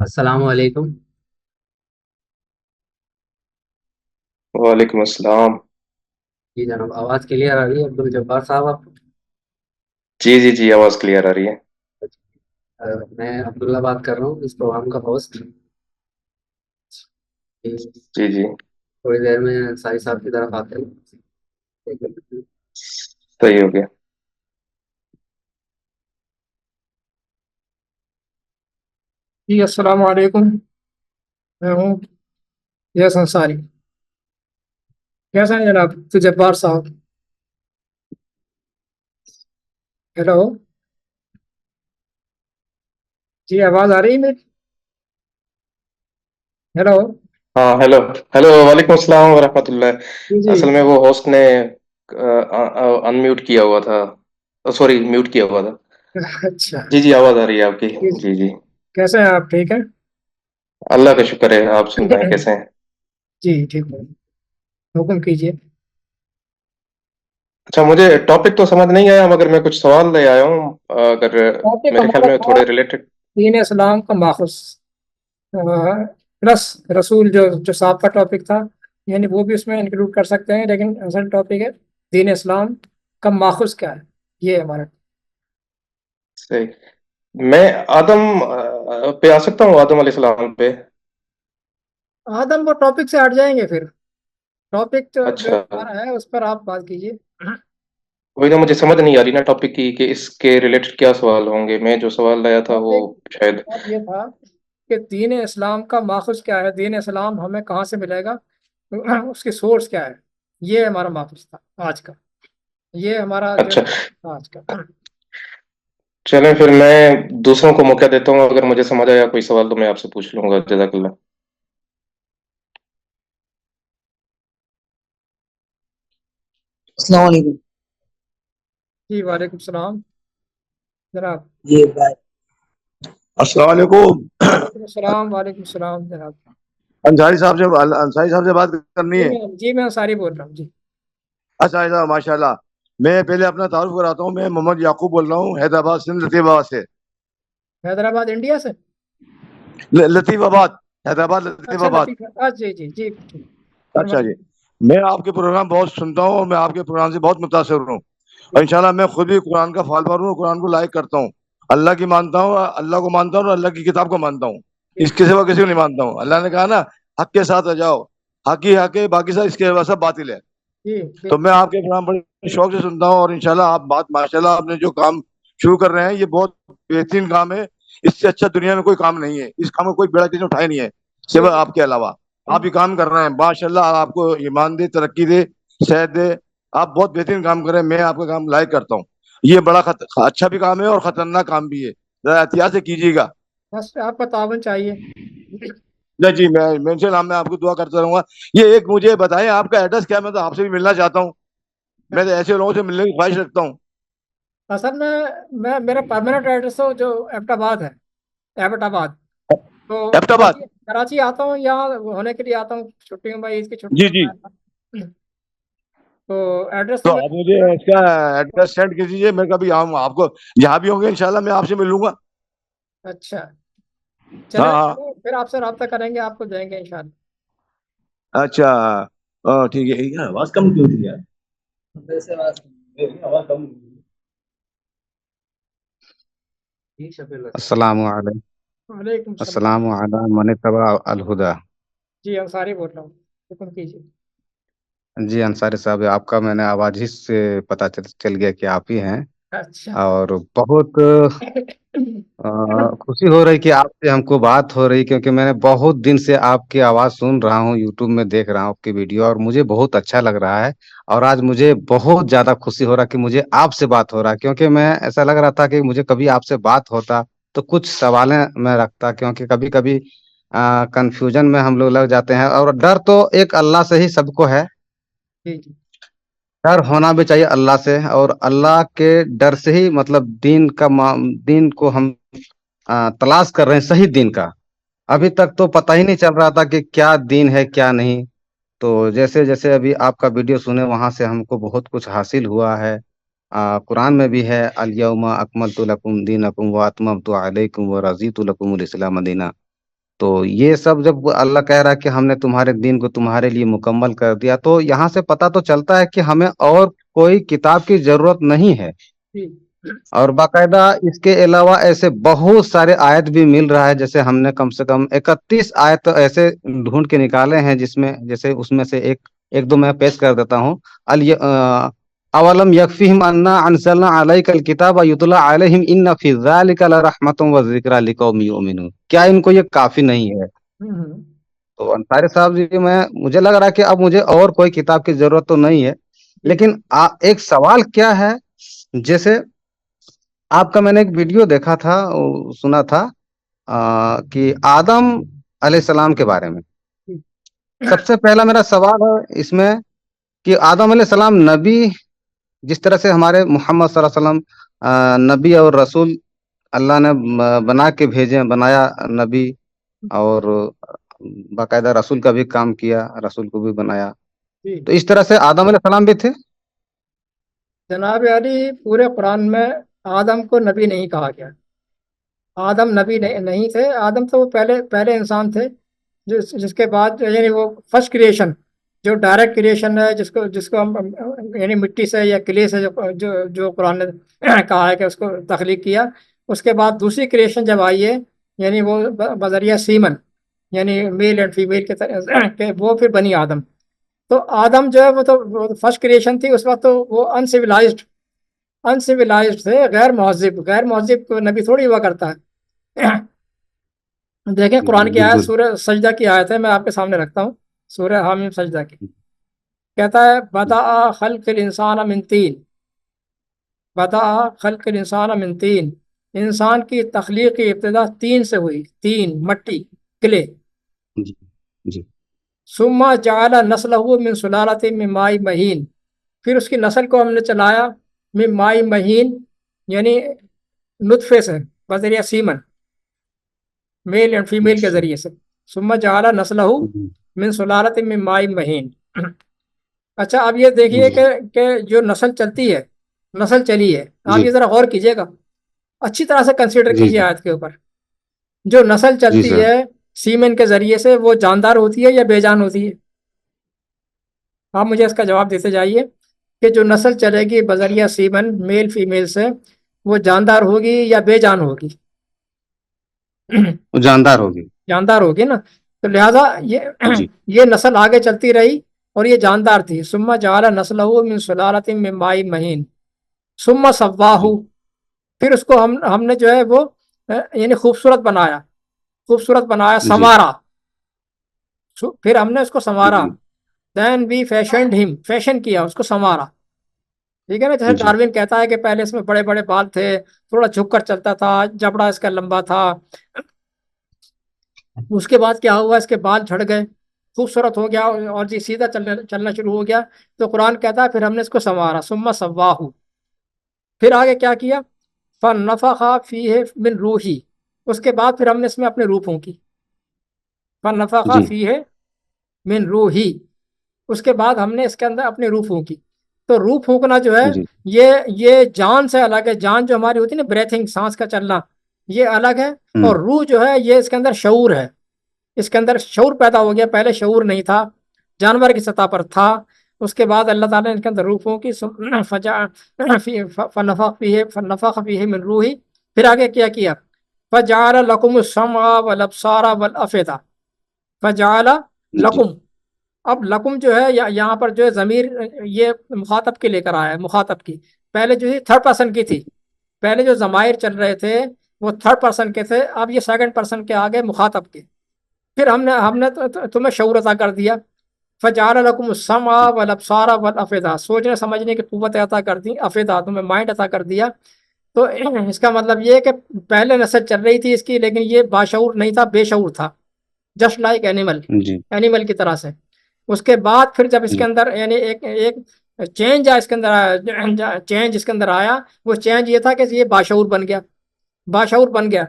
السلام علیکم. وعلیکم السلام. جی جناب، آواز کلیئر آ رہی ہے؟ عبد الجبار صاحب آپ. جی جی جی، آواز کلیئر آ رہی ہے. میں عبداللہ بات کر رہا ہوں، اس پروگرام کا ہوسٹ. جی جی، تھوڑی دیر میں ساری صاحب کی طرف آتے ہیں. صحیح ہو گیا. جی السلام علیکم. میں ہوں یس انصاری. کیسا ہیں جناب تو جبار صاحب؟ ہیلو. جی آواز آ رہی ہے میری؟ ہیلو. ہاں، ہیلو. ہیلو، وعلیکم السلام ورحمۃ اللہ. جی جی. اصل میں وہ ہوسٹ نے ان میوٹ کیا ہوا تھا. سوری، میوٹ کیا ہوا تھا. اچھا. جی جی، آواز آ رہی ہے آپ کی. جی جی جی، کیسے ہیں آپ؟ ٹھیک ہے. اللہ کا شکر ہے. آپ سنائیں کیسے ہیں؟ جی ٹھیک ہے. حکم کیجیے. اچھا، مجھے ٹاپک تو سمجھ نہیں آیا مگر میں کچھ سوال لے آیا ہوں. اگر ٹاپک میرے خیال ہمارا میں تھا تھوڑے ریلیٹڈ. دین اسلام کا ماخذ پلس رسول جو صاحب کا ٹاپک تھا، یعنی وہ بھی اس میں انکلوڈ کر سکتے ہیں، لیکن اصل ٹاپک ہے دین اسلام کا ماخذ کیا ہے. یہ ہے ہمارا. صحیح. میں آدم پہ آ سکتا ہوں، آدم علیہ السلام پہ. آدم وہ ٹاپک سے ہٹ جائیں گے پھر. ٹاپک جو اچھا، ہمارا ہے اس پر آپ بات کیجیے. وہی نا، مجھے سمجھ نہیں آ رہی نا ٹاپک کی کہ اس کے ریلیٹڈ کیا سوال ہوں گے. میں جو سوال لایا تھا وہ ٹاپک شاید. بات یہ تھا کہ دین اسلام کا ماخذ کیا ہے، دین اسلام ہمیں کہاں سے ملے گا، اس کی سورس کیا ہے. یہ ہمارا ماخذ تھا آج کا. یہ ہمارا جو اچھا، تھا آج کا. چلیں پھر میں دوسروں کو موقع دیتا ہوں. اگر مجھے سمجھ آیا کوئی سوال تو میں آپ سے پوچھ لوں گا. جزاک اللہ. السلام علیکم. جی وعلیکم السلام جناب. جی بھائی، السلام علیکم. وعلیکم السلام. وعلیکم السلام جناب. انصاری صاحب سے بات کرنی ہے. جی میں انصاری بول رہا ہوں. جی اچھا صاحب، ماشاء اللہ. میں پہلے اپنا تعارف کراتا ہوں. میں محمد یعقوب بول رہا ہوں، حیدرآباد سندھ، لطیف آباد سے. حیدرآباد انڈیا سے. لطیف آباد، حیدرآباد لطیف اچھا آباد. لطیف. جی جی جی ٹھیک. اچھا فرمائیے. جی. میں آپ کے پروگرام بہت سنتا ہوں اور میں آپ کے پروگرام سے بہت متاثر ہوں. اور انشاءاللہ میں خود بھی قرآن کا فالوور ہوں، قرآن کو لائک کرتا ہوں. اللہ کی مانتا ہوں، اللہ کو مانتا ہوں اور اللہ کی کتاب کو مانتا ہوں. جی اس کے سوا کسی کو نہیں مانتا ہوں. اللہ نے کہا نا، حق کے ساتھ آ جاؤ. حق ہی حق ہے، باقی سب اس کے سوا سب باطل ہے. جی تو بالکل. میں آپ کے پروگرام بڑے شوق سے سنتا ہوں. اور انشاءاللہ آپ بات، ماشاءاللہ آپ نے جو کام شروع کر رہے ہیں یہ بہت بہترین کام ہے. اس سے اچھا دنیا میں کوئی کام نہیں ہے. اس کام کو کوئی بڑا چیز اٹھائے نہیں ہے جی سوائے آپ کے علاوہ. آپ یہ کام کر رہے ہیں، ماشاءاللہ. آپ کو ایمان دے، ترقی دے، صحت دے. آپ بہت بہترین کام کر رہے ہیں. میں آپ کا کام لائک کرتا ہوں. یہ بڑا اچھا بھی کام ہے اور خطرناک کام بھی ہے. ذرا احتیاط سے کیجیے گا. بس آپ کا تعاون چاہیے. نہیں جی، میں ان شاء اللہ میں آپ کو دعا کرتا رہوں گا. یہ ایک مجھے بتائیں، آپ کا ایڈریس کیا ہے؟ میں تو آپ سے بھی ملنا چاہتا ہوں. میں تو ایسے لوگوں سے ملنے کی خواہش رکھتا ہوں. اصل میں میرا پرماننٹ ایڈریس تو جو ایبٹ آباد ہے، ایبٹ آباد. تو ایبٹ آباد. کراچی آتا ہوں، یہاں ہونے کے لیے آتا ہوں چھٹیوں میں، عید کی جی چھٹیوں جی. میں. تو ایڈریس تو تو آپ مجھے اس کا ایڈریس سینڈ کر دیجیے. میں کبھی آؤں آپ کو جہاں بھی ہوں گے انشاءاللہ میں آپ سے ملوں گا. اچھا ہاں چلیں ہاں. پھر آپ سے رابطہ کریں گے، آپ کو دیں گے انشاءاللہ. اچھا ٹھیک ہے. یہ آواز کم کیوں تھی یار؟ آواز کم. جی شفیع اللہ صاحب. السلام علیکم. وعلیکم السلام. السلام علیکم من تبع الہدا. جی انصاری بول رہا ہوں. حکم کیجیے. جی انصاری صاحب، آپ کا میں نے آواز ہی سے پتہ چل گیا کہ آپ ہی ہیں. اچھا. اور بہت خوشی ہو رہی کہ آپ سے ہم کو بات ہو رہی، کیونکہ میں نے بہت دن سے آپ کی آواز سن رہا ہوں، یوٹیوب میں دیکھ رہا ہوں آپ کی ویڈیو، اور مجھے بہت اچھا لگ رہا ہے. اور آج مجھے بہت زیادہ خوشی ہو رہا کہ مجھے آپ سے بات ہو رہا ہے، کیونکہ میں ایسا لگ رہا تھا کہ مجھے کبھی آپ سے بات ہوتا تو کچھ سوالیں میں رکھتا، کیونکہ کبھی کبھی کنفیوژن میں ہم لوگ لگ جاتے ہیں. اور ڈر تو ایک اللہ سے ہی سب کو ہے. جی جی ڈر ہونا بھی چاہیے اللہ سے، اور اللہ کے ڈر سے ہی مطلب دین کو ہم تلاش کر رہے ہیں، صحیح دین کا. جی ابھی تک تو پتہ ہی نہیں چل رہا تھا کہ کیا دین ہے کیا نہیں. تو جیسے جیسے ابھی آپ کا ویڈیو سنے وہاں سے ہم کو بہت کچھ حاصل ہوا ہے. قرآن میں بھی ہے، الیوم اکملت لکم دینکم واتممت علیکم ورضیت لکم الاسلام دینا. تو یہ سب جب اللہ کہہ رہا ہے کہ ہم نے تمہارے دین کو تمہارے لیے مکمل کر دیا، تو یہاں سے پتہ تو چلتا ہے کہ ہمیں اور کوئی کتاب کی ضرورت نہیں ہے. جی اور باقاعدہ اس کے علاوہ ایسے بہت سارے آیت بھی مل رہا ہے، جیسے ہم نے کم سے کم 31 آیت ایسے ڈھونڈ کے نکالے ہیں، جس میں جیسے اس میں سے ایک دو میں پیش کر دیتا ہوں. اولم یکفیہم انا انزلنا علیک الکتاب یتلی علیہم ان فی ذلک لرحمۃ وذکری لقوم یؤمنون. کیا ان کو یہ کافی نہیں ہے؟ تو انصاری صاحب جی، مجھے لگ رہا ہے کہ اب مجھے اور کوئی کتاب کی ضرورت تو نہیں ہے. لیکن ایک سوال کیا ہے، جیسے آپ کا میں نے ایک ویڈیو دیکھا تھا، سنا تھا کہ آدم علیہ السلام کے بارے میں. سب سے پہلا میرا سوال ہے اس میں کہ آدم علیہ السلام نبی، جس طرح سے ہمارے محمد صلی اللہ علیہ وسلم نبی اور رسول اللہ نے بنا کے بھیجے، بنایا نبی، اور باقاعدہ رسول کا بھی کام کیا، رسول کو بھی بنایا. تو اس طرح سے آدم علیہ السلام بھی تھے. جناب علی، پورے قرآن میں آدم کو نبی نہیں کہا گیا. آدم نبی نہیں تھے. آدم تو وہ پہلے انسان تھے، جس کے بعد یعنی وہ فرسٹ کریشن، جو ڈائریکٹ کریشن ہے، جس کو ہم یعنی مٹی سے یا کلے سے جو قرآن نے کہا ہے کہ اس کو تخلیق کیا. اس کے بعد دوسری کریشن جب آئی ہے، یعنی وہ بذریعہ سیمن، یعنی میل اینڈ فیمیل کے طرح کہ وہ پھر بنی آدم. تو آدم جو ہے وہ تو فرسٹ کریشن تھی. اس وقت تو وہ انسیولائزڈ تھے، غیر مہذب کو نبی تھوڑی ہوا کرتا ہے. دیکھیں قرآن کی آیت، بالکل. سورہ سجدہ کی آیت ہے، میں آپ کے سامنے رکھتا ہوں. سورہ حامیم سجدہ کی کہتا ہے بدأ خلق الانسان من طین. بدأ خلق الانسان من طین، انسان کی تخلیق کی ابتدا تین سے ہوئی. تین، مٹی، کلے. جی جی ثم جعل نسلہ من سلالۃ من ماء مہین، پھر اس کی نسل کو ہم نے چلایا من ماء مہین، یعنی نطفے سے، بذریعہ سیمن، میل اینڈ فیمیل کے ذریعے سے. ثم جعل نسلہ من سلالۃ من ماء مہین. اچھا، اب یہ دیکھیے جی کہ جو نسل چلی ہے، آپ جی یہ ذرا غور کیجیے گا، اچھی طرح سے کنسیڈر جی کیجیے جی آیت کے اوپر. جو نسل جی چلتی سر. ہے سیمن کے ذریعے سے، وہ جاندار ہوتی ہے یا بے جان ہوتی ہے؟ آپ مجھے اس کا جواب دیتے جائیے کہ جو نسل چلے گی بذریعہ سیمن، میل فیمیل سے، وہ جاندار ہوگی یا بے جان ہوگی؟ وہ جاندار ہوگی. جاندار ہوگی نا. تو لہذا جی یہ نسل آگے چلتی رہی اور یہ جاندار تھی. ثم جعل نسلہ من سلالۃ من ماء مہین ثم سواہ، جی پھر اس کو ہم نے جو ہے وہ یعنی خوبصورت بنایا، جی سنوارا. پھر ہم نے اس کو سنوارا. جی دین وی فیشنڈ ہم، فیشن کیا، اس کو سنوارا. ٹھیک ہے نا. جیسے جی ڈاروین کہتا ہے کہ پہلے اس میں بڑے بڑے بال تھے، تھوڑا جھک کر چلتا تھا، جبڑا اس کا لمبا تھا. اس کے بعد کیا ہوا، اس کے بال جھڑ گئے، خوبصورت ہو گیا اور جی سیدھا چلنا شروع ہو گیا. تو قرآن کہتا ہے پھر ہم نے اس کو سنوارا. ثم سواہ، پھر آگے کیا کیا، فنفخ فیہ من روحی، اس کے بعد پھر ہم نے اس میں اپنے روح پھونکی. فنفخ جی فیہ من روحی، اس کے بعد ہم نے اس کے اندر اپنے روح پھونکی. تو روح پھونکنا جو ہے، جی یہ جان سے الگ ہے. جان جو ہماری ہوتی ہے نا، بریتھنگ، سانس کا چلنا، یہ الگ ہے. اور روح جو ہے یہ اس کے اندر شعور ہے. اس کے اندر شعور پیدا ہو گیا. پہلے شعور نہیں تھا، جانور کی سطح پر تھا. اس کے بعد اللہ تعالیٰ نے اس کے اندر روح پھونکی. فنفخ فیہ من روحی، پھر آگے کیا فجعل لکم السمع والابصار والافئدہ. فجعل جی لکم، اب لکم جو ہے یہاں پر جو ہے ضمیر یہ مخاطب کے لے کر آیا ہے. مخاطب کی پہلے جو ہے تھرڈ پرسن کی تھی. پہلے جو ضمائر چل رہے تھے وہ تھرڈ پرسن کے تھے، اب یہ سیکنڈ پرسن کے آگے مخاطب کے. پھر ہم نے تمہیں شعور عطا کر دیا. فجعل لکم السمع والابصار والافئدہ، سوچنے سمجھنے کی قوت عطا کر دی. افئدہ، تمہیں مائنڈ عطا کر دیا. تو اس کا مطلب یہ ہے کہ پہلے نسل چل رہی تھی اس کی، لیکن یہ باشعور نہیں تھا، بے شعور تھا، جسٹ لائک جی اینیمل کی طرح سے. اس کے بعد پھر جب اس کے اندر یعنی ایک چینج آیا، اس کے اندر چینج اس کے اندر آیا، وہ چینج یہ تھا کہ یہ باشعور بن گیا،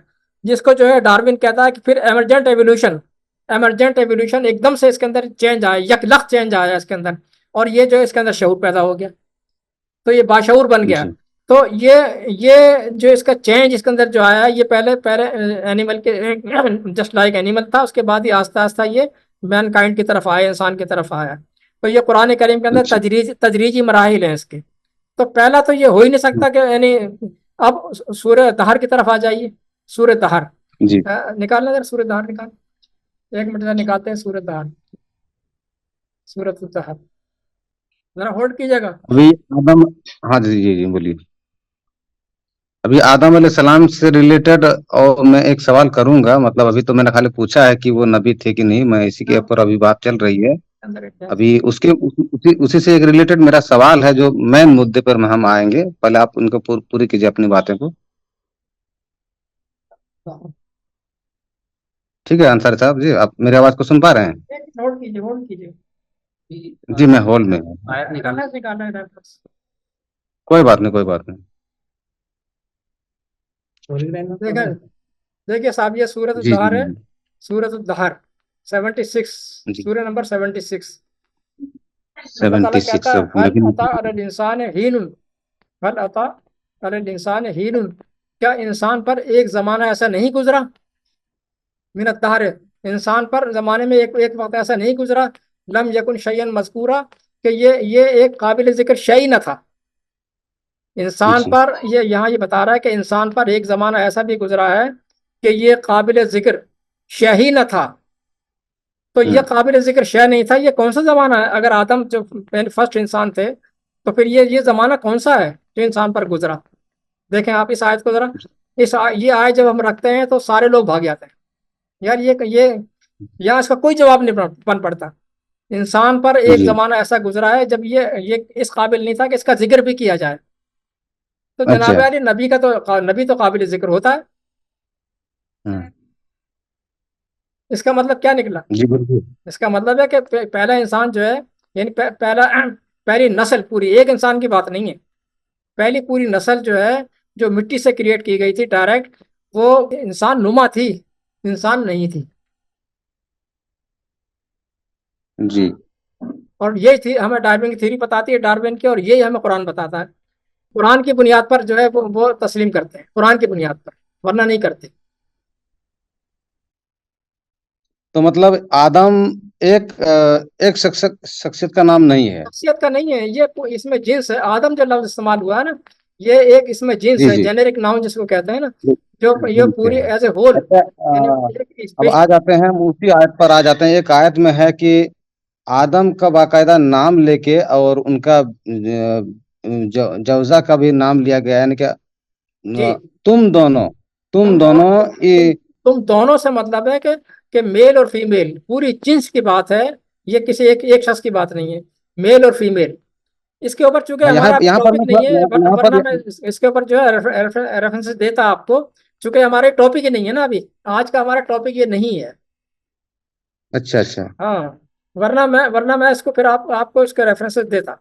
جس کو جو ہے ڈاروین کہتا ہے کہ پھر ایمرجنٹ ایولیوشن ایک دم سے اس کے اندر چینج آیا، یکلخت چینج آیا اس کے اندر، اور یہ جو اس کے اندر شعور پیدا ہو گیا. تو یہ باشعور بن گیا. جی تو یہ جو اس کا چینج اس کے اندر جو آیا، یہ پہلے پہلے اینیمل کے جسٹ لائک اینیمل تھا، اس کے بعد ہی آہستہ آہستہ یہ مین کائنڈ کی طرف آیا، انسان کی طرف آیا. تو یہ قرآن کریم کے اندر اچھا تدریجی مراحل ہیں اس کے. تو پہلا تو یہ ہو ہی نہیں سکتا کہ یعنی اب سورہ دہر کی طرف آ جائیے. سورہ دہر جی. نکالنا ذرا، سورہ دہر نکال، 1 منٹ ذرا نکالتے ہیں سورہ دہر، سورۃ الدہر. ذرا ہولڈ کیجیے گا. ابھی آدم، ہاں جی جی جی بولیے. ابھی آدم علیہ السلام سے ریلیٹڈ اور میں ایک سوال کروں گا. مطلب ابھی تو میں نے خالی پوچھا ہے کہ وہ نبی تھے کہ نہیں، میں اسی کے اوپر ابھی بات چل رہی ہے. ابھی اسی سے ایک ریلیٹڈ میرا سوال ہے جو مین مدے پر ہم آئیں گے. پہلے آپ ان کو پوری کیجیے اپنی باتیں کو. ٹھیک ہے انصاری صاحب جی، آپ میری آواز کو سن پا رہے ہیں؟ ہولڈ کیجیے، ہولڈ کیجیے. جی میں ہال میں ہوں. آیت نکالنا. نکالنا ہے. کوئی بات نہیں، کوئی بات نہیں. دیکھیے صاحب، یہ سورۃ جی جی الدہر جی ہے. سورۃ الدہر 76، جی سورہ نمبر 76. اللہ تعالیٰ 76 کہتا ہے میں حل بھی عطا علی الانسان حین، حل عطا علی الانسان حین، کیا انسان پر ایک زمانہ ایسا نہیں گزرا؟ من الدہر، انسان پر زمانے میں ایک وقت ایسا نہیں گزرا، لم یکن شیئا مذکورا، کہ یہ ایک قابل ذکر شیء نہ تھا. انسان جی پر یہاں یہ بتا رہا ہے کہ انسان پر ایک زمانہ ایسا بھی گزرا ہے کہ یہ قابل ذکر شے ہی نہ تھا. تو یہ قابل ذکر شے نہیں تھا، یہ کون سا زمانہ ہے؟ اگر آدم جو فرسٹ انسان تھے تو پھر یہ زمانہ کون سا ہے جو انسان پر گزرا؟ دیکھیں آپ اس آیت کو ذرا. یہ آیت جب ہم رکھتے ہیں تو سارے لوگ بھاگ جاتے ہیں یار، یہ یہاں اس کا کوئی جواب نہیں بن پڑتا. انسان پر ایک جی زمانہ ایسا گزرا ہے جب یہ اس قابل نہیں تھا کہ اس کا ذکر بھی کیا جائے. تو جناب اچھا. علی، نبی تو قابل ذکر ہوتا ہے. ہاں. اس کا مطلب کیا نکلا؟ جی بالکل. اس کا مطلب ہے کہ پہلا انسان جو ہے، یعنی پہلی نسل، پوری ایک انسان کی بات نہیں ہے، پہلی پوری نسل جو ہے جو مٹی سے کریٹ کی گئی تھی ڈائریکٹ، وہ انسان نما تھی، انسان نہیں تھی. جی. اور یہی تھی ہمیں ڈارون کی تھیوری بتاتی ہے، ڈارون کی، اور یہی ہمیں قرآن بتاتا ہے. قرآن کی بنیاد پر جو ہے وہ تسلیم کرتے ہیں، قرآن کی بنیاد پر، ورنہ نہیں کرتے. تو مطلب آدم ایک شخصیت کا نام نہیں ہے. شخصیت کا نہیں ہے یہ، اس میں جنس ہے. آدم جو لفظ استعمال ہوا ہے نا، یہ ایک اس میں جنس جی ہے، جی جینیرک ناؤن جس کو کہتے ہیں نا، جو یہ ٹھیک پوری ہے. As a whole. اچھا اب آ جاتے ہیں اسی آیت پر. آ جاتے ہیں ایک آیت میں ہے کہ آدم کا باقاعدہ نام لے کے اور ان کا جوزا کا بھی نام لیا گیا ہے، یعنی کہ جی، تم دونوں تم دونوں سے مطلب ہے کہ میل اور فیمیل، پوری جنس کی بات ہے. یہ کسی ایک شخص کی بات نہیں ہے، میل اور فیمیل. اس کے اوپر چونکہ ہمارا یہاں پر ٹاپک نہیں ہے، یہاں پر ورنہ میں اس کے اوپر جو ہے ریفرنس دیتا آپ کو، چونکہ ہمارے ٹاپک ہی نہیں ہے نا ابھی. آج کا ہمارا ٹاپک یہ نہیں ہے. اچھا اچھا. ہاں، ورنہ میں اس کو پھر آپ کو اس کا ریفرنس دیتا.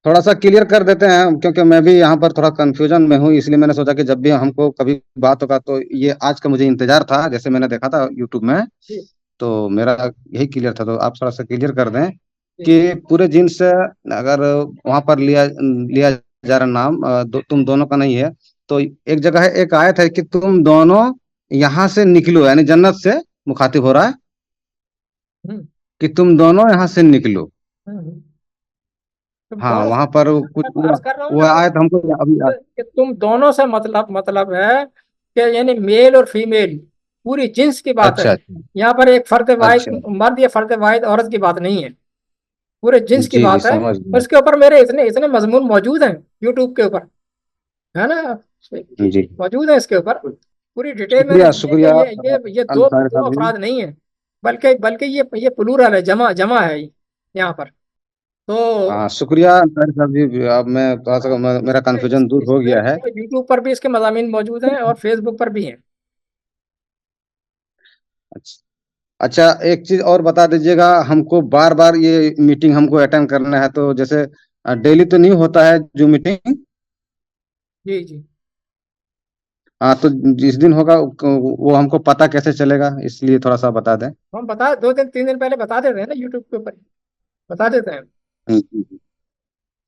تھوڑا سا کلیئر کر دیتے ہیں کیونکہ میں بھی یہاں پر تھوڑا کنفیوژن میں ہوں، اس لیے میں نے سوچا کہ جب بھی ہم کو کبھی بات ہوگا تو یہ آج کا مجھے انتظار تھا. جیسے میں نے دیکھا تھا یوٹیوب میں تو میرا یہی کلیئر تھا. تو آپ تھوڑا سا کلیئر کر دیں کہ پورے جنس سے اگر وہاں پر لیا جا رہا نام تم دونوں کا نہیں ہے، تو ایک جگہ ہے، ایک آیت ہے کہ تم دونوں یہاں سے نکلو، یعنی جنت سے مخاطب ہو رہا ہے کہ تم دونوں یہاں سے نکلو. ہاں وہاں پر کچھ وہ آیت ہم کو کہ تم دونوں سے مطلب ہے کہ یعنی میل اور فیمیل، پوری جنس کی بات ہے. اچھا یہاں پر ایک فرد واحد اچھا. مرد یا فرد واحد عورت کی بات نہیں ہے، پورے جنس کی جی جی بات ہے. سمجھ اور گیا. اس کے اوپر میرے اتنے مضمون موجود ہیں یوٹیوب کے اوپر، ہے نا، جی موجود ہیں اس کے اوپر پوری ڈیٹیل میں نے. شکریہ یہ دو انصاری صاحب جی. افراد نہیں ہیں، بلکہ یہ پلورل ہے، جمع ہے یہاں پر. تو ہاں شکریہ انصاری صاحب جی. اب میں تھوڑا سا میرا کنفیوژن دور ہو گیا ہے. یوٹیوب پر بھی اس کے مضامین موجود ہیں اور فیس بک پر بھی ہیں. اچھا ایک چیز اور بتا دیجیے گا، ہم کو بار بار یہ میٹنگ ہم کو اٹینڈ کرنا ہے، تو جیسے ڈیلی تو نہیں ہوتا ہے جو میٹنگ؟ جی جی. ہاں تو جس دن ہوگا وہ ہم کو پتہ کیسے چلے گا، اس لیے تھوڑا سا بتا دیں. ہم 2 دن 3 دن پہلے بتا دیتے ہیں نا، یوٹیوب کے اوپر بتا دیتے ہیں.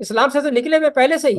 اسلام سے تو نکلے ہوئے پہلے سے ہی.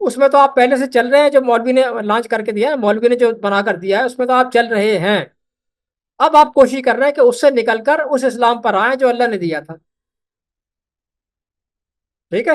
اس میں تو آپ پہلے سے چل رہے ہیں. جو مولوی نے لانچ کر کے دیا ہے، مولوی نے جو بنا کر دیا ہے اس میں تو آپ چل رہے ہیں. اب آپ کوشش کر رہے ہیں کہ اس سے نکل کر اس اسلام پر آئیں جو اللہ نے دیا تھا. ٹھیک ہے.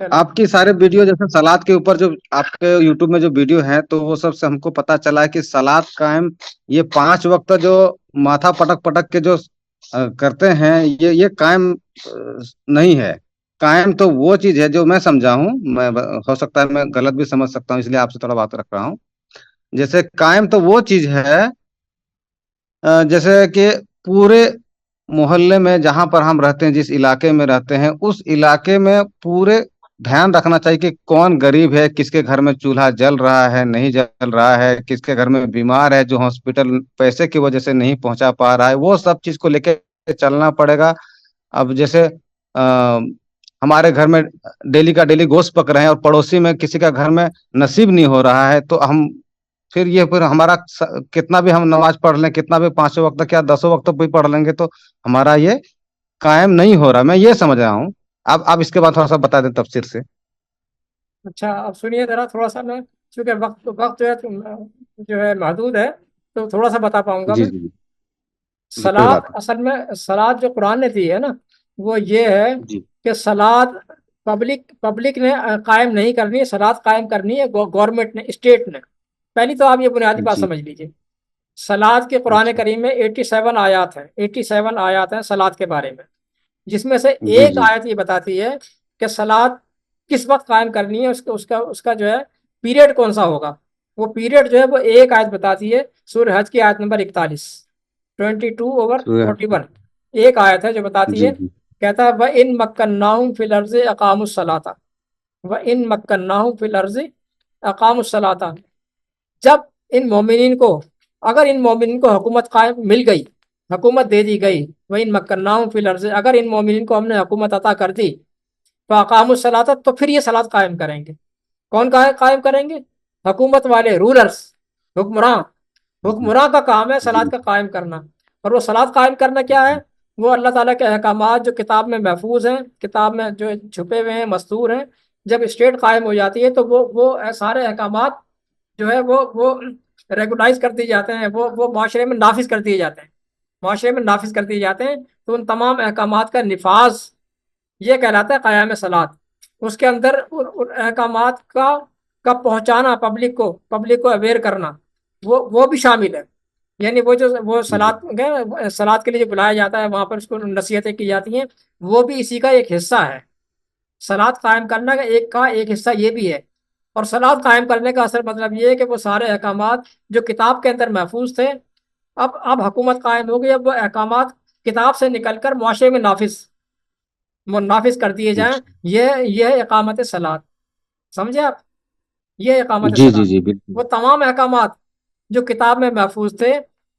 چلو. آپ کی سارے ویڈیو جیسے سلاد کے اوپر جو آپ کے یوٹیوب میں جو ویڈیو ہے تو وہ سب سے ہم کو پتا چلا ہے کہ سلاد قائم یہ 5 وقت جو ماتھا پٹک پٹک کے جو کرتے ہیں یہ قائم نہیں ہے. قائم تو وہ چیز ہے جو میں سمجھا ہوں. میں ہو سکتا ہے میں غلط بھی سمجھ سکتا ہوں، اس لیے آپ سے تھوڑا بات رکھ رہا ہوں. جیسے قائم تو وہ چیز ہے جیسے کہ پورے محلے میں جہاں پر ہم رہتے ہیں، جس علاقے میں رہتے ہیں، اس علاقے میں پورے دھیان رکھنا چاہیے کہ کون غریب ہے، کس کے گھر میں چولہا جل رہا ہے نہیں جل رہا ہے، کس کے گھر میں بیمار ہے جو ہاسپٹل پیسے کی وجہ سے نہیں پہنچا پا رہا ہے. وہ سب چیز کو لے کے چلنا پڑے گا. اب جیسے ہمارے گھر میں ڈیلی کا ڈیلی گوشت پک رہے ہیں اور پڑوسی میں کسی کا گھر میں نصیب نہیں ہو رہا ہے، تو ہم پھر ہمارا کتنا بھی ہم نماز پڑھ لیں، کتنا بھی 5 وقت تک یا 10 وقت تک بھی پڑھ لیں گے تو ہمارا یہ قائم نہیں ہو رہا. میں یہ سمجھ رہا ہوں. اب اس کے بعد تھوڑا سا بتا دیں تفصیل سے. اچھا اب سنیے ذرا تھوڑا سا. میں چونکہ وقت جو ہے محدود ہے تو تھوڑا سا بتا پاؤں گا جی میں. جی جی کوئی سلاد بات اصل میں سلاد جو قرآن نے دی ہے نا وہ یہ ہے نہیں. جی کہ سلاد پبلک نے قائم نہیں کرنی ہے. سلاد قائم کرنی ہے گورنمنٹ نے، اسٹیٹ نے. پہلی تو آپ یہ بنیادی بات جی. سمجھ لیجیے. سلاد کے قرآن اچھا. کریم میں 87 آیات ہیں. 87 آیات ہیں سلاد کے بارے میں، جس میں سے جی ایک جی آیت یہ بتاتی ہے کہ سلاد کس وقت قائم کرنی ہے، اس کا جو ہے پیریڈ کون سا ہوگا. وہ پیریڈ جو ہے وہ ایک آیت بتاتی ہے، سورہ حج کی آیت نمبر 41، 22/41. ایک آیت ہے جو بتاتی جی ہے، جی کہتا ہے وَإِن مَكَّنَّاهُمْ فِي الْأَرْضِ أَقَامُوا الصَّلَاةَ وَإِن مَكَّنَّاهُمْ فِي الْأَرْضِ أَقَامُوا الصَّلَاةَ. جب اگر ان مومنین کو حکومت قائم مل گئی، حکومت دے دی گئی، وَإِن مَكَّنَّاهُمْ فِي الْأَرْضِ، اگر ان مومنین کو ہم نے حکومت عطا کر دی، فَأَقَامُوا الصَّلَاةَ، تو پھر یہ صلاۃ قائم کریں گے. کون قائم کریں گے؟ حکومت والے، رولرز، حکمراں. جی حکمراں کا کام ہے جی صلاۃ کا قائم کرنا. اور وہ صلاۃ قائم کرنا کیا ہے؟ وہ اللہ تعالیٰ کے احکامات جو کتاب میں محفوظ ہیں، کتاب میں جو چھپے ہوئے ہیں، مستور ہیں. جب اسٹیٹ قائم ہو جاتی ہے تو وہ سارے احکامات جو ہے وہ ریگولائز کر دیے جاتے ہیں، وہ معاشرے میں نافذ کر دیے جاتے ہیں. معاشرے میں نافذ کر دیے جاتے ہیں. تو ان تمام احکامات کا نفاذ یہ کہلاتا ہے قیام صلاۃ. اس کے اندر ان احکامات کا پہنچانا پبلک کو اویئر کرنا وہ بھی شامل ہے. یعنی وہ جی سلاد کے لیے جو بلایا جاتا ہے وہاں پر اس کو نصیحتیں کی جاتی ہیں، وہ بھی اسی کا ایک حصہ ہے. سلاد قائم کرنا کا ایک حصہ یہ بھی ہے. اور سلاد قائم کرنے کا اصل مطلب یہ ہے کہ وہ سارے احکامات جو کتاب کے اندر محفوظ تھے، اب حکومت قائم ہو گئی، اب وہ احکامات کتاب سے نکل کر معاشرے میں نافذ کر دیے جائیں. یہ اقامت سلاد. سمجھے آپ؟ یہ اقامت جی جی سلاد. جی بالکل. وہ تمام احکامات جو کتاب میں محفوظ تھے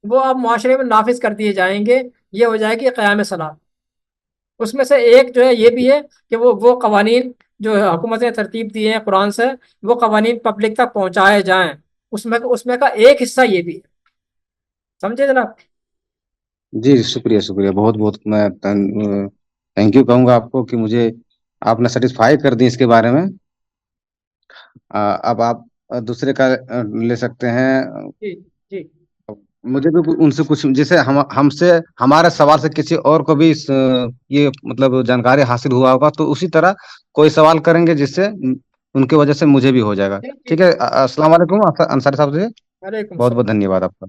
وہ اب معاشرے میں نافذ کر دیے جائیں گے. یہ ہو جائے گی قیام سلاد. اس میں سے ایک جو ہے یہ بھی ہے کہ وہ قوانین جو حکومت نے ترتیب دیے ہیں قرآن سے، وہ قوانین پبلک تک پہنچائے جائیں. اس میں کا ایک حصہ یہ بھی ہے. سمجھے جناب؟ جی شکریہ شکریہ بہت بہت. میں تھینک یو کہوں گا آپ کو کہ مجھے آپ نے سیٹسفائی کر دی اس کے بارے میں. اب آپ دوسرے کا لے سکتے ہیں. جی جی مجھے بھی ان سے کچھ جیسے ہم سے ہمارے سوال سے کسی اور کو بھی یہ مطلب جانکاری حاصل ہوا ہوگا تو اسی طرح کوئی سوال کریں گے جس سے ان کی وجہ سے مجھے بھی ہو جائے گا. ٹھیک ٹھیک ٹھیک. ہے. السلام علیکم انصاری صاحب سے وعلیکم بہت بہت السلام. دھنیہ واد آپ کا.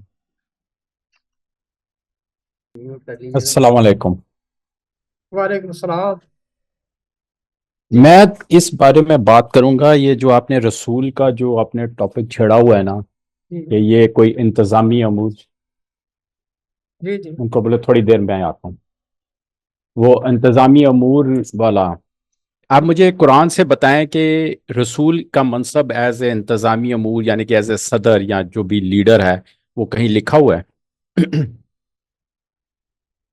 میوٹ کر لیجیے گا. السلام علیکم. وعلیکم السلام. میں اس بارے میں بات کروں گا، یہ جو آپ نے رسول کا جو آپ نے ٹاپک چھیڑا ہوا ہے نا جی کہ یہ کوئی انتظامی امور، جی جی ان کو بولے تھوڑی دیر میں آتا ہوں. وہ انتظامی امور والا آپ مجھے قرآن سے بتائیں کہ رسول کا منصب ایز اے انتظامی امور یعنی کہ ایز اے صدر یا جو بھی لیڈر ہے وہ کہیں لکھا ہوا ہے؟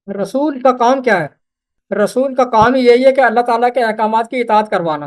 رسول کا کام کیا ہے؟ رسول کا کام ہی یہی ہے کہ اللہ تعالیٰ کے احکامات کی اطاعت کروانا.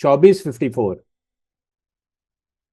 24:54,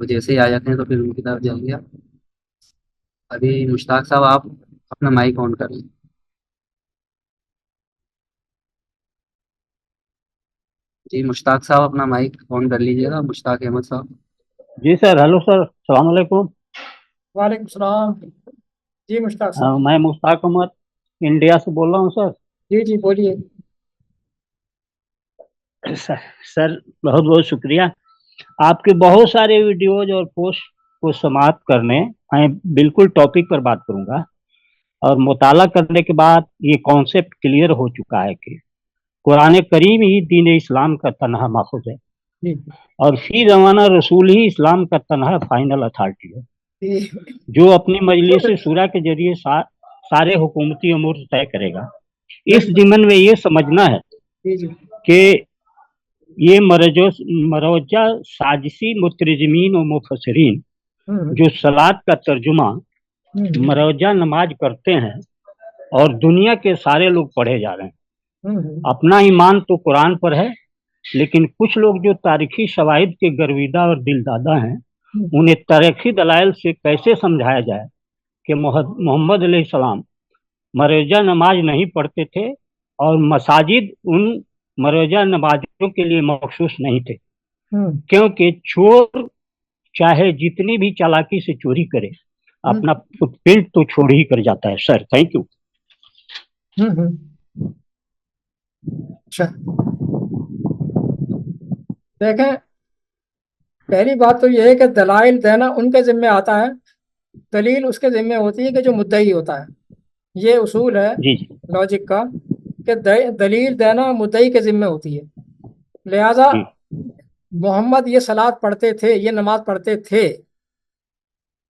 وہ جیسے ہی آ جاتے ہیں تو پھر ان کی طرف جائیں گے آپ۔ ابھی مشتاق صاحب آپ اپنا مائک آن کر لیں۔ جی مشتاق صاحب اپنا مائک آن کر لیجیے گا، مشتاق احمد صاحب۔ جی سر، ہیلو سر، السلام علیکم۔ وعلیکم السلام۔ جی مشتاق صاحب۔ میں مشتاق احمد انڈیا سے بول رہا ہوں سر۔ جی جی بولیے۔ سر بہت بہت شکریہ، آپ کے بہت سارے ویڈیوز اور پوسٹ کو سماعت کرنے، میں بالکل ٹاپک پر بات کروں گا، اور مطالعہ کرنے کے بعد یہ کانسیپٹ کلیئر ہو چکا ہے کہ قرآن کریم ہی دین اسلام کا تنہا ماخذ ہے، جی اور فی زمانہ رسول ہی اسلام کا تنہا فائنل اتھارٹی ہے، جی جو اپنی مجلس شورا کے ذریعے سارے حکومتی امور طے کرے گا۔ اس ضمن میں یہ سمجھنا ہے جی جی کہ یہ مروجہ سازشی مترجمین و مفسرین جو صلاۃ کا ترجمہ مروجہ نماز کرتے ہیں اور دنیا کے سارے لوگ پڑھے جا رہے ہیں، اپنا ایمان تو قرآن پر ہے، لیکن کچھ لوگ جو تاریخی شواہد کے گرویدہ اور دلدادہ ہیں، انہیں تاریخی دلائل سے کیسے سمجھایا جائے کہ محمد علیہ السلام مروجہ نماز نہیں پڑھتے تھے اور مساجد ان مروجہ نمازیوں کے لیے مخصوص نہیں تھے، کیونکہ چور چاہے جتنی بھی چالاکی سے چوری کرے اپنا فٹ پرنٹ تو چھوڑ ہی کر جاتا ہے۔ Sir thank you. اچھا دیکھیں، پہلی بات تو یہ ہے کہ دلائل دینا ان کے ذمہ آتا ہے، دلیل اس کے ذمہ ہوتی ہے کہ جو مدعی ہوتا ہے۔ یہ اصول ہے جی جی لاجک کا کہ دلیل دینا مدعی کے ذمہ ہوتی ہے، لہذا جی محمد یہ صلاۃ پڑھتے تھے، یہ نماز پڑھتے تھے،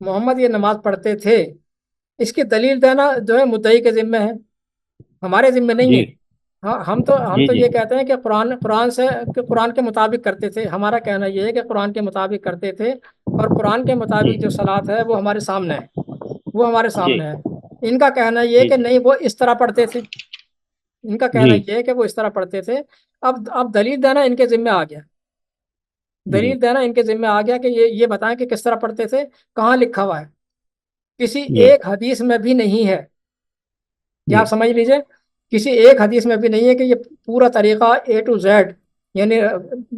محمد یہ نماز پڑھتے تھے، اس کی دلیل دینا جو ہے مدعی کے ذمہ ہے، ہمارے ذمہ نہیں جی ہے۔ ہاں ہم تو جی یہ کہتے ہیں کہ قرآن کے مطابق کرتے تھے، ہمارا کہنا یہ ہے کہ قرآن کے مطابق کرتے تھے، اور قرآن کے جی مطابق جو صلاۃ ہے وہ ہمارے سامنے ہے، وہ ہمارے جی سامنے ہے۔ ان کا کہنا یہ ہے جی کہ نہیں وہ اس طرح پڑھتے تھے، ان کا کہنا جی یہ ہے کہ وہ اس طرح پڑھتے تھے۔ اب دلیل دینا ان کے ذمہ آ گیا، جی دلیل دینا ان کے ذمہ آ گیا کہ یہ بتائیں کہ کس طرح پڑھتے تھے، کہاں لکھا ہوا ہے؟ کسی جی ایک حدیث میں بھی نہیں ہے، کیا جی آپ سمجھ لیجئے، کسی ایک حدیث میں بھی نہیں ہے کہ یہ پورا طریقہ A to Z، یعنی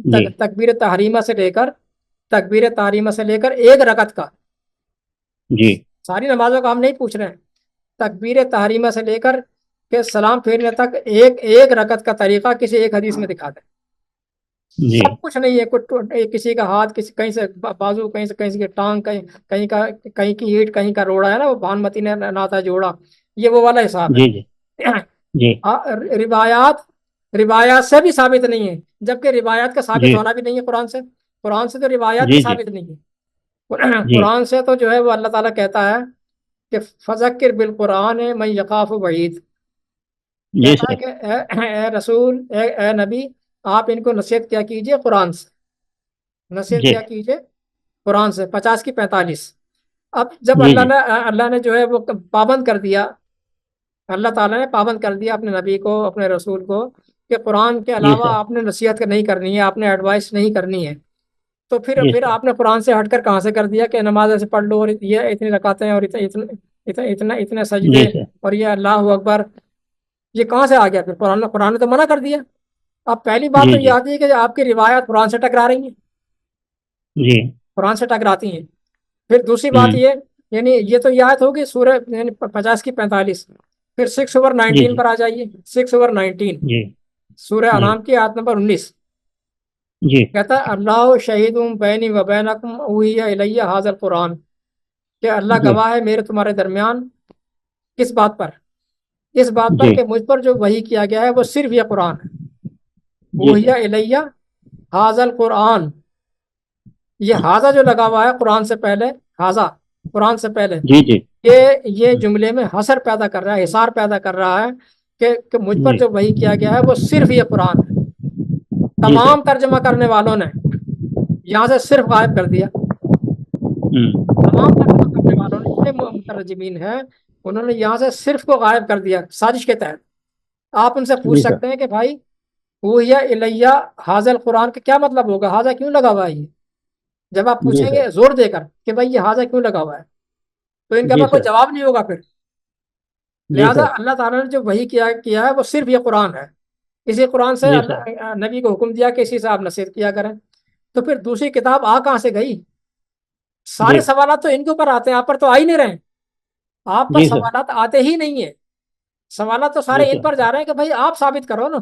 جی تکبیر تحریمہ سے لے کر ایک رکعت کا، جی ساری نمازوں کا ہم نہیں پوچھ رہے ہیں، تکبیر تحریمہ سے لے کر کہ سلام پھیرنے تک ایک رکعت کا طریقہ کسی ایک حدیث میں دکھا دیں۔ جی سب کچھ نہیں ہے، کسی کا ہاتھ، کہیں سے بازو، کہیں سے کی ٹانگ، کہیں کی اینٹ، کہیں کا روڑا ہے نا، وہ بھانمتی نے ناتا جوڑا، یہ وہ والا حساب جی ہے۔ جی روایات سے بھی ثابت نہیں ہے، جبکہ روایات کا ثابت جی ہونا بھی نہیں ہے قرآن سے تو روایات بھی جی ثابت نہیں ہے۔ جی قرآن سے تو جو ہے وہ اللہ تعالیٰ کہتا ہے کہ فذکر بالقرآن من یخاف وعید، جی کہتا ہے سر، کہ اے رسول، اے نبی، آپ ان کو نصیحت کیا کیجئے قرآن سے، نصیحت جی کیا کیجئے قرآن سے، 50 کی 45۔ اب جب جی جی اللہ نے جو ہے وہ پابند کر دیا، اللہ تعالیٰ نے پابند کر دیا اپنے نبی کو، اپنے رسول کو، کہ قرآن کے جی علاوہ سر، آپ نے نصیحت نہیں کرنی ہے، آپ نے ایڈوائس نہیں کرنی ہے، تو جی پھر سر، آپ نے قرآن سے ہٹ کر کہاں سے کر دیا کہ نماز ایسے پڑھ لو، اور یہ اتنی رکعتیں، اور اتنے سجدے، جی سر، اور یہ اللہ اکبر، یہ کہاں سے آ گیا؟ پھر قرآن نے تو منع کر دیا۔ اب پہلی بات جی تو یہ جی آتی ہے کہ آپ کی روایات قرآن سے ٹکرا رہی ہیں، جی قرآن سے ٹکراتی ہیں۔ پھر دوسری بات ہوں یہ، یعنی یہ تو یہ آیت ہوگی سورہ یعنی 50 کی 45، پھر 6 اوور جی 19 جی پر آ جائیے، 6 اوور 19، جی سورہ جی انعام کی آیت نمبر 19، جی کہتا ہے اللہ شہید بینی و بینکم اوحی الیہ ھذا القرآن، کہ اللہ جی گواہ ہے میرے تمہارے درمیان، کس بات پر؟ اس بات پر جی کہ مجھ پر جو وحی کیا گیا ہے وہ صرف یہ قرآن ہے، جی اوحی سر، الیہ ھذا القرآن، یہ ھذا جو لگا ہوا ہے قرآن سے پہلے، ھذا قرآن سے پہلے، جی جی یہ جملے میں حصر پیدا کر رہا ہے، حصار پیدا کر رہا ہے کہ مجھ پر جی جو وحی کیا گیا ہے وہ صرف یہ قرآن ہے۔ جی سر، تمام ترجمہ کرنے والوں نے یہاں سے صرف غائب کر دیا، تمام ترجمہ کرنے والوں نے، جتنے مترجمین ہیں، انہوں نے یہاں سے صرف کو غائب کر دیا سازش کے تحت۔ آپ ان سے پوچھ جی سر، سکتے ہیں کہ بھائی اوحی الیہ ھذا القرآن کا کیا مطلب ہوگا، ھذا کیوں لگا ہوا ہے یہ؟ جب آپ جی پوچھیں سر گے زور دے کر کہ بھائی یہ حاضہ کیوں لگا ہوا ہے، تو ان کے جی پاس کوئی سر جواب نہیں ہوگا پھر. جی لہٰذا سر اللہ تعالیٰ نے جو وحی کیا ہے وہ صرف یہ قرآن ہے. اسی قرآن سے جی سر نبی کو حکم دیا کہ اسی سے آپ نصیحت کیا کریں. تو پھر دوسری کتاب آ کہاں سے گئی؟ سارے جی سوالات تو ان کے اوپر آتے ہیں، آپ پر تو آ ہی نہیں رہے ہیں. آپ پر جی سر سوالات آتے ہی نہیں ہیں. سوالات تو جی سارے ان سر پر جا رہے ہیں کہ بھائی آپ ثابت کرو نا،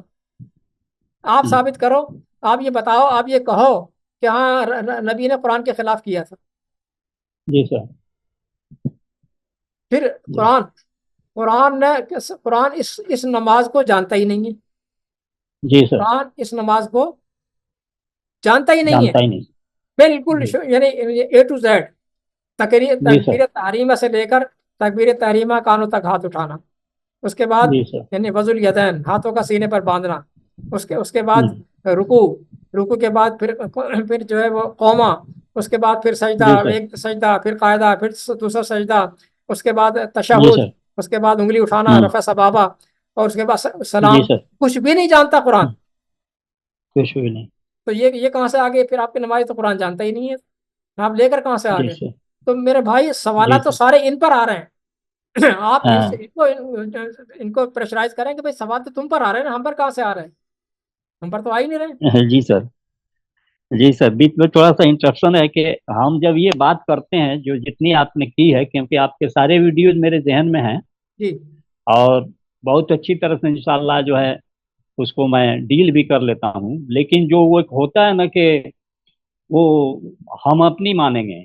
آپ ہم، ثابت کرو، آپ یہ بتاؤ، آپ یہ کہو کہ ہاں نبی نے قرآن کے خلاف کیا تھا. جی سر پھر جی قرآن قرآن نے قرآن اس نماز کو جانتا ہی نہیں ہے. جی سر قرآن اس نماز کو جانتا ہی نہیں ہے جانتا ہی نہیں. بالکل. جی یعنی اے ٹو زیڈ، جی سر تکبیر تحریمہ سے لے کر تکبیر تحریمہ کانوں تک ہاتھ اٹھانا، اس کے بعد جی سر یعنی وضو الیدین، ہاتھوں کا سینے پر باندھنا، اس کے بعد ہم، رکوع کے بعد پھر جو ہے وہ قوما، اس کے بعد پھر سجدہ، جی سر ایک سجدہ، پھر قاعدہ، پھر دوسرا سجدہ، اس کے بعد جی تشہد، سر اس کے بعد انگلی اٹھانا، ہم، رفع سبابہ، اور اس کے بعد جی سلام. سر کچھ بھی نہیں جانتا قرآن. کچھ بھی نہیں. تو یہ کہاں سے آگے؟ پھر آپ کی نماز تو قرآن جانتا ہی نہیں ہے، آپ لے کر کہاں سے جی آگے؟ سر تو میرے بھائی جی سوالات تو سر سارے ان پر آ رہے ہیں. آپ ہاں ان کو پریشرائز کریں کہ بھائی سوال تو تم پر آ رہے ہیں نا، ہم پر کہاں سے آ رہے ہیں؟ ہم پر تو آ ہی نہیں رہے. جی سر جی سر بیچ میں تھوڑا سا انٹرپشن ہے کہ ہم جب یہ بات کرتے ہیں جو جتنی آپ نے کی ہے، کیونکہ آپ کے سارے ویڈیوز میرے ذہن میں ہیں جی اور بہت اچھی طرح سے انشاءاللہ جو ہے اس کو میں ڈیل بھی کر لیتا ہوں، لیکن جو وہ ایک ہوتا ہے نا کہ وہ ہم اپنی مانیں گے،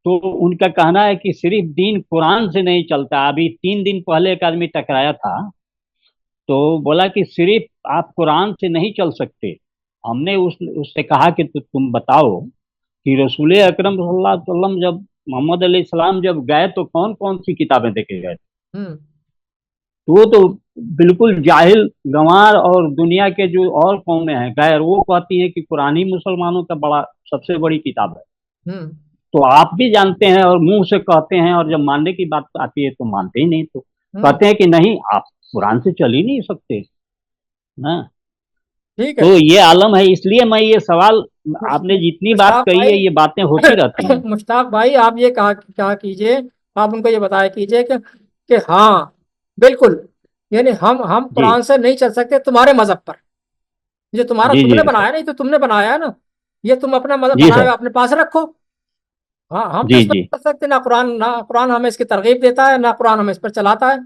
تو ان کا کہنا ہے کہ صرف دین قرآن سے نہیں چلتا. ابھی 3 دن پہلے ایک آدمی ٹکرایا تھا تو بولا کہ صرف آپ قرآن سے نہیں چل سکتے. ہم نے اس سے کہا کہ تم بتاؤ کہ رسول اکرم صلی اللہ علیہ وسلم جب محمد علیہ السلام جب گئے تو کون کون سی کتابیں دے کے گئے تھے؟ ہوں وہ تو بالکل جاہل گنوار اور دنیا کے جو اور قومیں ہیں غیر، وہ کہتی ہیں کہ قرآن ہی مسلمانوں کا سب سے بڑی کتاب ہے. ہوں تو آپ بھی جانتے ہیں اور منہ سے کہتے ہیں، اور جب ماننے کی بات آتی ہے تو مانتے ہی نہیں. تو ہوں کہتے ہیں کہ نہیں آپ قرآن سے چل ہی نہیں سکتے نا. ٹھیک تو ہے. یہ عالم ہے، اس لیے میں یہ سوال، آپ نے جتنی بات مشتاق کہی ہے بھائی یہ باتیں ہوتی رہتی ہیں. مشتاق بھائی آپ یہ کہا کیجئے، آپ ان کو یہ بتایا کیجئے کہ ہاں بالکل، یعنی ہم جی قرآن سے نہیں چل سکتے تمہارے مذہب پر. یہ جی تم جی نے سر بنایا، نہیں تو تم نے بنایا ہے نا، یہ تم اپنا مذہب جی بنایا سر ہوا اپنے پاس رکھو. ہاں ہم تو جی اس پر جی نہیں چل سکتے، نہ قرآن ہمیں اس کی ترغیب دیتا ہے، نہ قرآن ہمیں اس پر چلاتا ہے.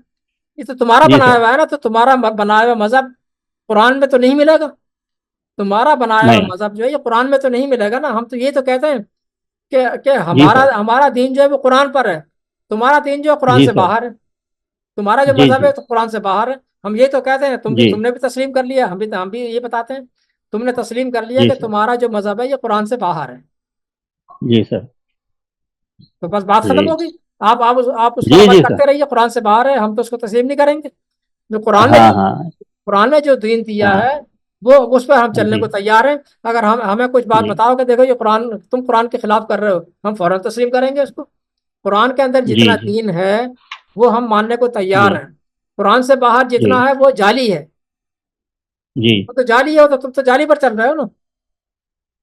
یہ تو تمہارا جی بنایا سر ہوا ہے نا، تو تمہارا بنایا ہوا مذہب قرآن میں تو نہیں ملے گا. تمہارا بنایا ہوا نہیں. مذہب جو ہے یہ قرآن میں تو نہیں ملے گا نا. ہم تو یہ تو کہتے ہیں کہ جی ہمارا سر ہمارا دین جو ہے وہ قرآن پر ہے، تمہارا دین جو ہے قرآن جی سے سر باہر ہے. تمہارا جو جی مذہب جی ہے تو قرآن سے باہر ہے. ہم یہ تو کہتے ہیں، جی تم نے بھی تسلیم کر لیا، ہم بھی یہ بتاتے ہیں تم نے تسلیم کر لیا جی کہ سر تمہارا جو مذہب ہے یہ قرآن سے باہر ہے. جی سر تو بس بات ختم جی ہوگی. آپ اس پر جی عمل جی سر کرتے رہیے، قرآن سے باہر ہے ہم تو اس کو تسلیم نہیں کریں گے. جو قرآن نے ہاں دی ہاں قرآن نے جو دین دیا ہاں ہے وہ اس پر ہم چلنے جی کو تیار ہیں. اگر ہمیں کچھ بات جی بتاؤ کہ دیکھو یہ تم قرآن کے خلاف کر رہے ہو، ہم فوراً تسلیم کریں گے اس کو. قرآن کے اندر جی جتنا جی دین ہے وہ ہم ماننے کو تیار جی ہیں. قرآن سے باہر جی جتنا ہے وہ جعلی ہے. جی وہ تو جعلی ہے، تو تم تو جعلی پر چل رہے ہو نا.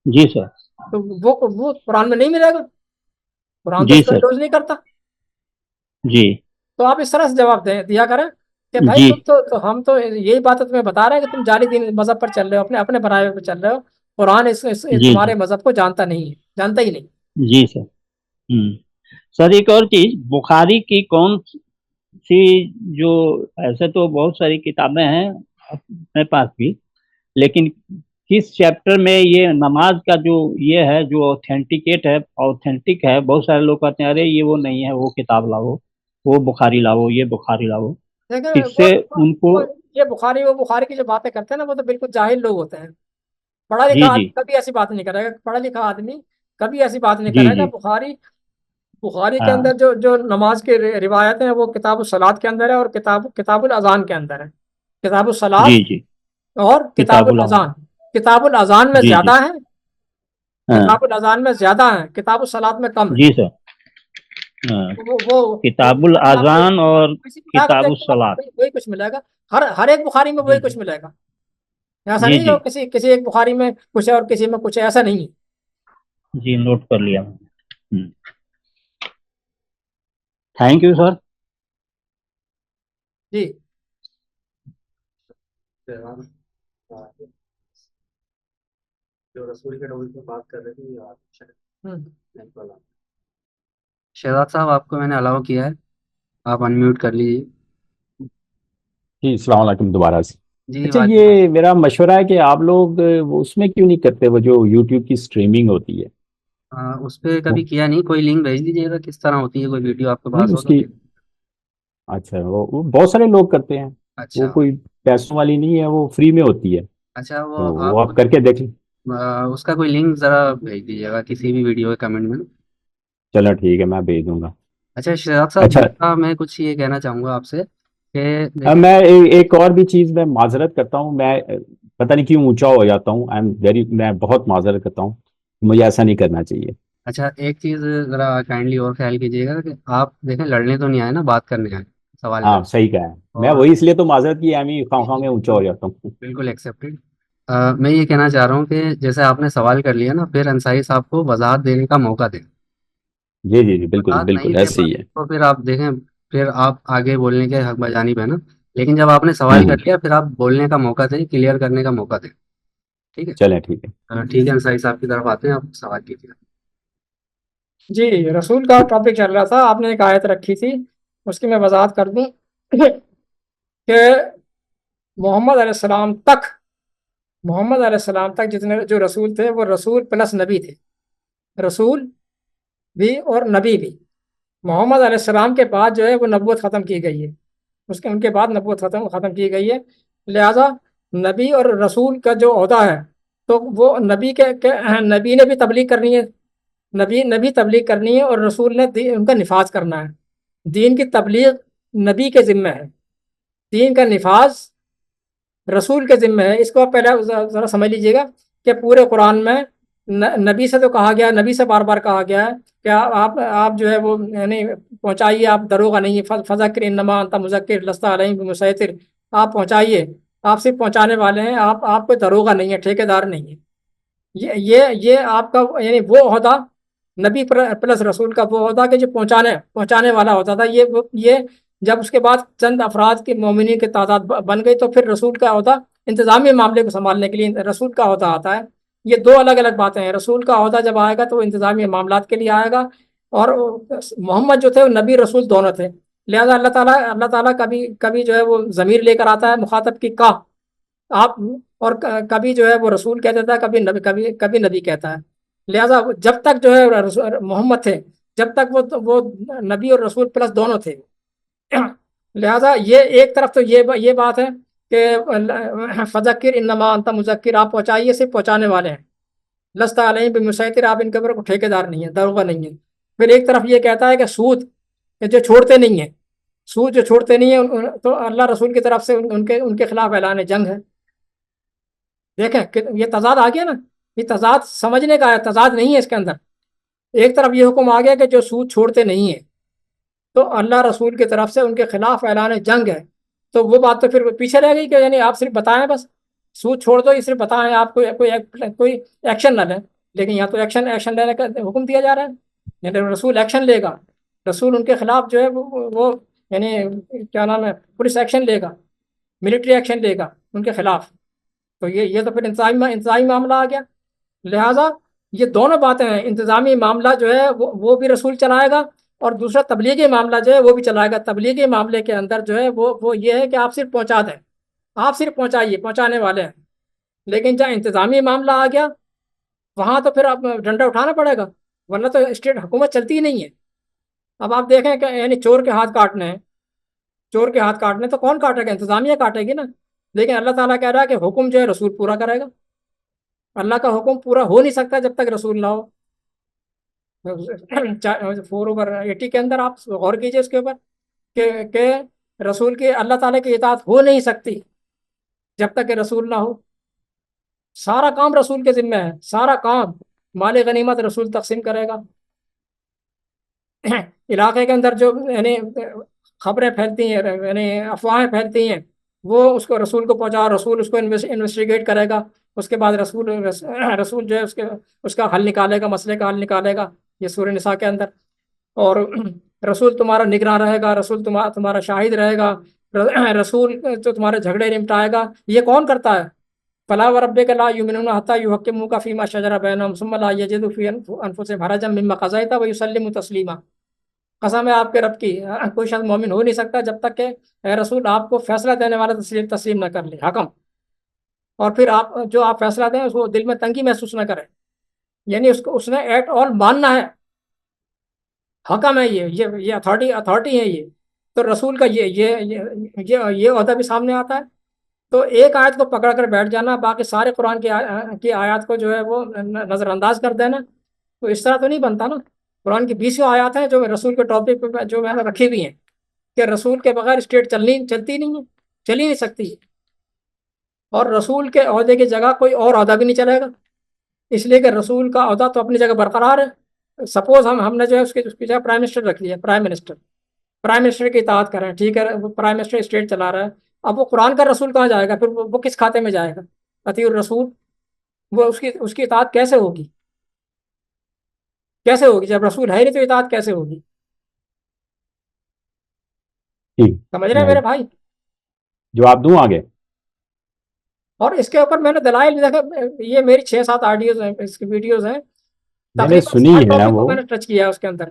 جی سر تو وہ قرآن میں نہیں ملے گا. قرآن تو جی اس کو سر انڈوز نہیں کرتا. جی تو آپ اس طرح سے جواب دیا کریں کہ بھائی جی ہم تو یہی بات تمہیں بتا رہے ہیں کہ تم جعلی دین مذہب پر چل رہے ہو، اپنے اپنے بنائے پہ چل رہے ہو. قرآن جی جی تمہارے مذہب کو جانتا نہیں ہے، جانتا ہی نہیں. جی سر سر ایک اور چیز، بخاری کی کون سی، جو ایسے تو بہت ساری کتابیں ہیں اپنے پاس بھی، لیکن کس چیپٹر میں یہ نماز کا جو یہ ہے جو اوتھینٹک ہے، بہت سارے لوگ کہتے ہیں ارے یہ وہ نہیں ہے، وہ کتاب لاؤ، وہ بخاری لاؤ، یہ بخاری لاؤ. لیکن اس سے ان کو یہ بخاری کی جو باتیں کرتے ہیں نا وہ تو بالکل جاہل لوگ ہوتے ہیں. پڑھا لکھا جی جی آدمی کبھی ایسی بات نہیں کرے گا. پڑھا لکھا آدمی کبھی ایسی بات نہیں جی کرے گا. جی بخاری کے ہاں اندر جو نماز کی روایت ہیں وہ کتاب الصلاۃ کے اندر ہے، اور کتاب الاذان کے اندر ہے. کتاب جی الصلاۃ جی اور کتاب کتاب اللہ. الاذان. کتاب الاذان میں جی جی زیادہ ہیں، ہاں کتاب الاذان میں زیادہ ہیں، کتاب الصلاۃ میں کم ہے. جی سر ہاں وہ کتاب اگر آپ کو الاذان اور کسی اٹھا کر کتاب دیکھیں تو آپ کو الصلاۃ. وہی کچھ ملے گا. ہر ایک بخاری میں جی وہی جی کچھ ملے گا. ایسا جی نہیں جی کہ کسی ایک بخاری میں کچھ ہے اور کسی میں کچھ ہے، ایسا نہیں ہے. جی نوٹ کر لیا میں نے۔ Thank you sir. جی جو رسول کے ٹاپک پہ بات کر رہے تھے ہم، شہزاد صاحب، آپ کو میں نے الاؤ کیا ہے، آپ انمیوٹ کر لیجیے۔ جی السلام علیکم دوبارہ سے۔ جی اچھا وعلیکم یہ میرا مشورہ ہے کہ آپ لوگ وہ اس میں کیوں نہیں کرتے، وہ جو یوٹیوب کی اسٹریمنگ ہوتی ہے؟ اس پہ کبھی کیا نہیں، کوئی لنک بھیج دیجیے گا کس طرح ہوتی ہے، کوئی ویڈیو آپ کے نہیں پاس ہو اس تو کی، اچھا وہ بہت سارے لوگ کرتے ہیں، وہ اچھا کوئی پیسوں والی نہیں ہے، وہ فری میں ہوتی ہے، اچھا، وہ تو وہ آپ آپ کر کے دیکھ لیں۔ اس کا کوئی لنک ذرا بھیج دیجیے گا کسی بھی ویڈیو کے کمنٹ میں۔ چلو ٹھیک ہے، میں بھیج دوں گا۔ اچھا شہزاد صاحب، اچھا دوسرا میں کچھ یہ کہنا چاہوں گا آپ سے کہ دیکھیں، میں ایک اور بھی چیز میں معذرت کرتا ہوں، میں پتہ نہیں کیوں اونچا ہو جاتا ہوں، میں بہت معذرت کرتا ہوں، مجھے ایسا نہیں کرنا چاہیے۔ اچھا ایک چیز ذرا کائنڈلی اور خیال کیجیے گا کہ آپ دیکھیں لڑنے تو نہیں آئے نا، بات کرنے آئے، سوال ہاں کریں صحیح کہا ہے، میں اور وہی اس لیے تو معذرت کی اہمی خواہ خواہ میں اونچا ہو جاتا ہوں۔ بالکل ایکسیپٹیڈ۔ میں یہ کہنا چاہ رہا ہوں کہ جیسے آپ نے سوال کر لیا نا، پھر انصاری صاحب کو وضاحت دینے کا موقع دیں۔ جی جی جی بالکل وضاحت نہیں بالکل دے ایسے ہی پاتے ہے۔ تو پھر آپ دیکھیں، پھر آپ آگے بولنے کے حق بجانب ہے نا، لیکن جب آپ نے سوال ہوں کر لیا پھر آپ بولنے کا موقع دیں، کلیئر کرنے کا موقع دیں، ٹھیک ہے؟ چلیں ٹھیک ہے۔ ٹھیک ہے، انصاری صاحب کی طرف آتے ہیں، آپ سوال کیجیے۔ جی رسول کا ٹاپک چل رہا تھا، آپ نے ایک آیت رکھی تھی، اس کی میں وضاحت کر دوں کہ محمد علیہ السلام تک، محمد علیہ السلام تک جتنے جو رسول تھے وہ رسول پلس نبی تھے، رسول بھی اور نبی بھی۔ محمد علیہ السلام کے بعد جو ہے وہ نبوت ختم کی گئی ہے، ان کے بعد نبوت ختم کی گئی ہے، لہذا نبی اور رسول کا جو عہدہ ہے تو وہ نبی نے بھی تبلیغ کرنی ہے، نبی تبلیغ کرنی ہے، اور رسول نے ان کا نفاذ کرنا ہے۔ دین کی تبلیغ نبی کے ذمہ ہے، دین کا نفاذ رسول کے ذمہ ہے۔ اس کو آپ پہلے ذرا سمجھ لیجئے گا کہ پورے قرآن میں نبی سے تو کہا گیا، نبی سے بار بار کہا گیا ہے کہ آپ جو ہے وہ یعنی پہنچائیے، آپ دروغہ نہیں، فذکر انما انت مذکر لست علیہم بمسیطر، آپ پہنچائیے، آپ صرف پہنچانے والے ہیں، آپ کوئی دروغہ نہیں ہے، ٹھیکیدار نہیں ہے۔ یہ آپ کا یعنی وہ عہدہ نبی پلس رسول کا وہ عہدہ کہ جو پہنچانے والا ہوتا تھا، یہ جب اس کے بعد چند افراد کی مومنین کی تعداد بن گئی تو پھر رسول کا عہدہ انتظامی معاملے کو سنبھالنے کے لیے رسول کا عہدہ آتا ہے۔ یہ دو الگ الگ باتیں ہیں، رسول کا عہدہ جب آئے گا تو وہ انتظامی معاملات کے لیے آئے گا، اور محمد جو تھے وہ نبی رسول دونوں تھے، لہذا اللہ تعالیٰ کبھی جو ہے وہ ضمیر لے کر آتا ہے مخاطب کی کا آپ، اور کبھی جو ہے وہ رسول کہہ دیتا ہے، کبھی نبی کہتا ہے۔ لہذا جب تک جو ہے محمد تھے، جب تک وہ نبی اور رسول پلس دونوں تھے، لہذا یہ ایک طرف تو یہ بات ہے کہ فذکر انما انت مذکر، آپ پہنچائیے، صرف پہنچانے والے ہیں، لست علیہم بمسیطر، آپ ان کے اوپر ٹھیکیدار نہیں ہے، دروغہ نہیں ہے۔ پھر ایک طرف یہ کہتا ہے کہ سود جو چھوڑتے نہیں ہیں، سود جو چھوڑتے نہیں ہیں تو اللہ رسول کی طرف سے ان کے خلاف اعلان جنگ ہے۔ دیکھیں کہ یہ تضاد آ گیا نا، یہ تضاد سمجھنے کا ہے، تضاد نہیں ہے اس کے اندر۔ ایک طرف یہ حکم آ گیا کہ جو سود چھوڑتے نہیں ہیں تو اللہ رسول کی طرف سے ان کے خلاف اعلان جنگ ہے، تو وہ بات تو پھر پیچھے رہ گئی کہ یعنی آپ صرف بتائیں، بس سود چھوڑ دو، یہ صرف بتائیں، آپ کوئی ایکشن نہ لیں، لیکن یہاں تو ایکشن لینے کا حکم دیا جا رہا ہے، یعنی رسول ایکشن لے گا، رسول ان کے خلاف جو ہے وہ یعنی کیا نام ہے، پولیس ایکشن لے گا، ملٹری ایکشن لے گا ان کے خلاف، تو یہ تو پھر انتظامی معاملہ آ گیا۔ لہٰذا یہ دونوں باتیں ہیں، انتظامی معاملہ جو ہے وہ بھی رسول چلائے گا، اور دوسرا تبلیغی معاملہ جو ہے وہ بھی چلائے گا۔ تبلیغی معاملے کے اندر جو ہے وہ یہ ہے کہ آپ صرف پہنچا دیں، آپ صرف پہنچائیے، پہنچانے والے ہیں، لیکن جہاں انتظامی معاملہ آ گیا وہاں تو پھر آپ ڈنڈا اٹھانا پڑے گا، ورنہ تو اسٹیٹ حکومت چلتی ہی نہیں ہے۔ اب آپ دیکھیں کہ یعنی چور کے ہاتھ کاٹنے ہیں، چور کے ہاتھ کاٹنے تو کون کاٹے گا؟ انتظامیہ کاٹے گی نا، لیکن اللہ تعالیٰ کہہ رہا ہے کہ حکم جو ہے رسول پورا کرے گا، اللہ کا حکم پورا ہو نہیں سکتا جب تک رسول نہ ہو۔ 4/80 کے اندر آپ غور کیجئے اس کے اوپر کہ رسول کی اللہ تعالیٰ کی اطاعت ہو نہیں سکتی جب تک کہ رسول نہ ہو۔ سارا کام رسول کے ذمہ ہے، سارا کام، مال غنیمت رسول تقسیم کرے گا، علاقے کے اندر جو یعنی خبریں پھیلتی ہیں، یعنی افواہیں پھیلتی ہیں، وہ اس کو رسول کو پہنچا، رسول اس کو انویسٹیگیٹ کرے گا، اس کے بعد رسول جو ہے اس کا حل نکالے گا، مسئلے کا حل نکالے گا، یہ سورہ نساء کے اندر. اور رسول تمہارا نگراں رہے گا، رسول تمہارا شاہد رہے گا، رسول جو تمہارے جھگڑے نمٹائے گا. یہ کون کرتا ہے؟ فلا وربک لا یؤمنون حتی یحکموک فیما شجر بینہم ثم لا یجدوا فی انفسہم حرجا مما قضیت ویسلموا تسلیما. قسم ہے آپ کے رب کی، کوئی شخص مومن ہو نہیں سکتا جب تک کہ اے رسول آپ کو فیصلہ دینے والا تسلیم نہ کر لے، حکم، اور پھر آپ فیصلہ دیں اس کو دل میں تنگی محسوس نہ کرے. یعنی اس نے ایٹ آل ماننا ہے، حکم ہے، یہ اتھارٹی ہے یہ. تو رسول کا یہ عہدہ بھی سامنے آتا ہے. تو ایک آیت کو پکڑ کر بیٹھ جانا، باقی سارے قرآن کی آیات کو جو ہے وہ نظر انداز کر دینا، تو اس طرح تو نہیں بنتا نا. قرآن کی 20 آیات ہیں جو رسول کے ٹاپک پہ جو میں نے رکھی ہوئی ہیں کہ رسول کے بغیر اسٹیٹ چلتی نہیں ہے، چل ہی نہیں سکتی. اور رسول کے عہدے کی جگہ کوئی اور عہدہ بھی نہیں چلے گا، اس لیے کہ رسول کا عہدہ تو اپنی جگہ برقرار ہے. سپوز ہم نے جو ہے اس کی جگہ پرائم منسٹر رکھ لیا، پرائم منسٹر کی اطاعت کریں، ٹھیک ہے، وہ پرائم منسٹر اسٹیٹ چلا رہا ہے. اب وہ قرآن کا رسول کہاں جائے گا؟ پھر وہ کس کھاتے میں جائے گا؟ اطیع الرسول. وہ اس کی اطاعت کیسے ہوگی جب رسول ہے نہیں تو اطاعت کیسے ہوگی؟ ٹھیک، سمجھ رہے ہیں میں میرے بھائی؟ جواب دوں آگے؟ اور اس کے اوپر میں نے دلائل بھی دیکھا، یہ میری 6-7 آڈیوز ہیں، اس کی ویڈیوز ہیں، میں نے تقریباً سنی ہر ہے ٹاپک کو وہ. میں نے ٹچ کیا ہے اس کے اندر.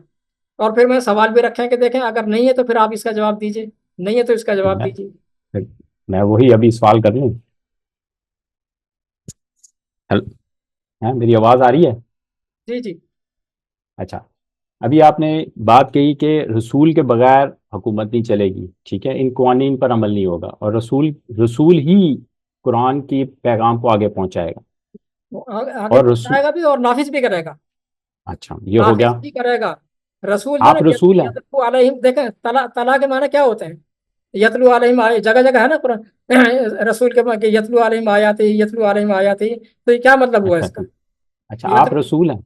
اور پھر میں سوال بھی رکھے کہ دیکھیں اگر نہیں ہے تو پھر آپ اس کا جواب دیجیے، نہیں ہے تو اس کا جواب میں دیجیے. میں وہی ابھی سوال کر لوں. میری آواز آ رہی ہے؟ جی جی. اچھا، ابھی آپ نے بات کہی کہ رسول کے بغیر حکومت نہیں چلے گی، ٹھیک ہے، ان قوانین پر عمل نہیں ہوگا، اور رسول ہی قرآن کی پیغام کو آگے پہنچائے گا. آگے اور رسول، پہنچائے گا بھی اور نافذ بھی کرے گا. اچھا یہ ہو گیا. نافذ بھی کرے گا. رسول جو آپ رسول ہیں. یتلو علیہم، دیکھیں تلا کے معنی کیا ہوتے ہیں؟ یتلو علیہم جگہ جگہ ہے نا قرآن رسول کے کہ یتلو علیہم آیاتی، یتلو علیہم آیاتی. تو یہ کیا مطلب ہوا اس کا؟ اچھا آپ یتلو رسول ہیں.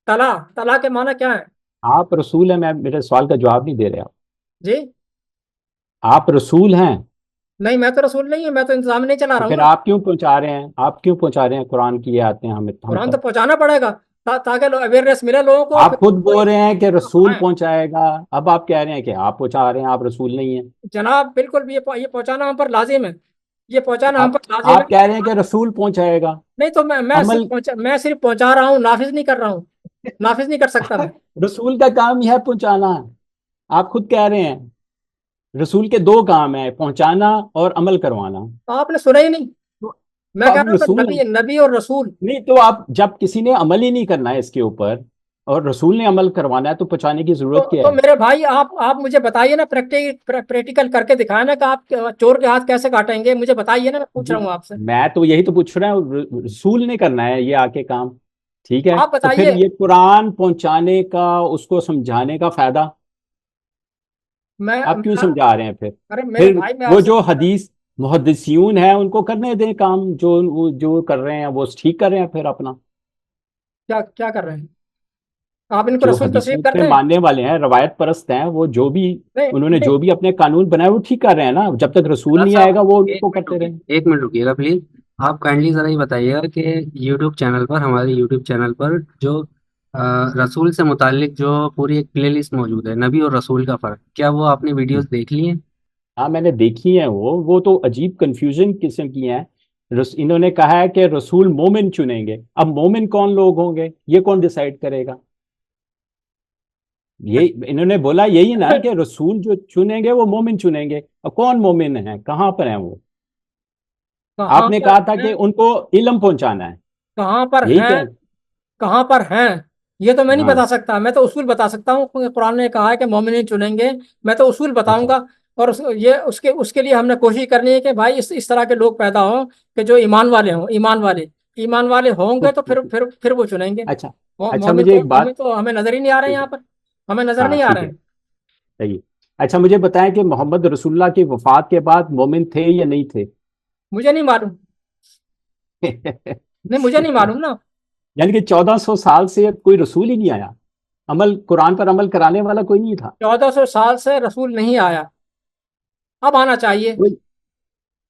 تلا کے معنی کیا ہے؟ آپ رسول ہیں. میرے سوال کا جواب نہیں دے رہے آپ. جی آپ رسول ہیں. نہیں، میں تو رسول نہیں ہوں، میں تو انتظام نہیں چلا تو رہا ہوں پھر نا. آپ کیوں پہنچا رہے ہیں؟ آپ کیوں پہنچا رہے ہیں قرآن کی یہ آتے ہیں ہم قرآن تک؟ تو پہنچانا پڑے گا تاکہ اویئرنیس ملے لوگوں کو. آپ خود بول رہے ہیں کہ رسول ہیں پہنچائے گا، اب آپ کہہ رہے ہیں کہ آپ پہنچا رہے ہیں، آپ رسول نہیں ہیں. جناب، بالکل بھی یہ پہنچانا ہم پر لازم ہے، یہ پہنچانا ہم آپ پر لازم آپ کہہ رہے ہیں ہے. کہ رسول پہنچائے گا. نہیں تو عمل میں صرف پہنچا رہا ہوں، نافذ نہیں کر رہا ہوں، نافذ نہیں کر سکتا میں. رسول کا کام یہ ہے پہنچانا. آپ خود کہہ رہے ہیں رسول کے 2 کام ہیں، پہنچانا اور عمل کروانا. آپ نے سنا ہی نہیں. میں تو کہہ اب رہا ہوں رسول کہ ہیں. نبی اور رسول. نہیں تو آپ جب کسی نے عمل ہی نہیں کرنا ہے اس کے اوپر اور رسول نے عمل کروانا ہے تو پہنچانے کی ضرورت کیا تو ہے؟ میرے بھائی آپ مجھے بتائیے نا، پریکٹیکل کر کے دکھائیں نا کہ آپ چور کے ہاتھ کیسے کاٹیں گے، مجھے بتائیے نا، میں پوچھ رہا ہوں آپ سے. میں تو یہی تو پوچھ رہا ہوں، رسول نے کرنا ہے یہ آ کے کام، ٹھیک ہے. آپ تو پھر بتائیے. یہ قرآن پہنچانے کا، اس کو سمجھانے کا فائدہ میں آپ کیوں سمجھا رہے ہیں پھر؟ ارے میرے پھر بھائی، میں وہ آپ سے جو حدیث محدثیون ہیں ان کو کرنے دیں کام، جو کر رہے ہیں وہ ٹھیک کر رہے ہیں پھر اپنا. کیا کر رہے ہیں آپ؟ ان کو جو رسول تسلیم حدیثوں پہ کرتے ہیں؟ ماننے والے ہیں، روایت پرست ہیں، وہ جو بھی نہیں انہوں نے نہیں. جو بھی اپنے قانون بنائے وہ ٹھیک کر رہے ہیں نا. جب تک رسول سردار نہیں آئے صاحب گا وہ ان ایک کو منٹ کرتے رکیے، رہیں. 1 منٹ رکیے گا پلیز. آپ کائنڈلی ذرا یہ بتائیے گا کہ یوٹیوب چینل پر، ہمارے یوٹیوب چینل پر جو رسول سے متعلق جو پوری ایک پلے لسٹ موجود ہے، نبی اور رسول کا فرق، کیا وہ آپ نے ویڈیوز دیکھ لی ہیں؟ ہاں میں نے دیکھی ہیں. وہ تو عجیب کنفیوژن قسم کی ہیں. انہوں نے کہا ہے کہ رسول مومن چنیں گے. اب مومن کون لوگ ہوں گے یہ کون ڈیسائیڈ کرے گا؟ یہ انہوں نے بولا یہی نا کہ رسول جو چنیں گے وہ مومن چنیں گے. اب کون مومن ہیں؟ کہاں پر ہیں وہ؟ آپ کہاں نے پر کہا تھا ہیں؟ کہ ان کو علم پہنچانا ہے. کہاں پر یہی ہیں؟ کہ کہاں پر ہیں یہ تو میں نہیں ہاں. بتا سکتا. میں تو اصول بتا سکتا ہوں کہ قرآن نے کہا ہے کہ مومنین چنیں گے. میں تو اصول بتاؤں اچھا گا. اور اس کے لیے ہم نے کوشش کرنی ہے کہ بھائی اس طرح کے لوگ پیدا ہوں کہ جو ایمان والے ہوں. ایمان والے ہوں گے تو پھر وہ چنیں گے. اچھا اچھا مومن مجھے ایک بات. مومن تو ہمیں نظر ہی نہیں آ رہے ہیں یہاں پر. ہمیں نظر ہاں نہیں آ ٹھیک رہے ہے، ہیں. صحیح. اچھا مجھے بتائیں کہ محمد رسول اللہ کی وفات کے بعد مومن تھے یا نہیں تھے؟ مجھے نہیں معلوم. نہیں، مجھے نہیں معلوم نا. یعنی کہ 1400 سال سے کوئی رسول ہی نہیں آیا، قرآن پر عمل کرانے والا کوئی نہیں تھا. 1400 سال سے رسول نہیں آیا. اب آنا چاہیے.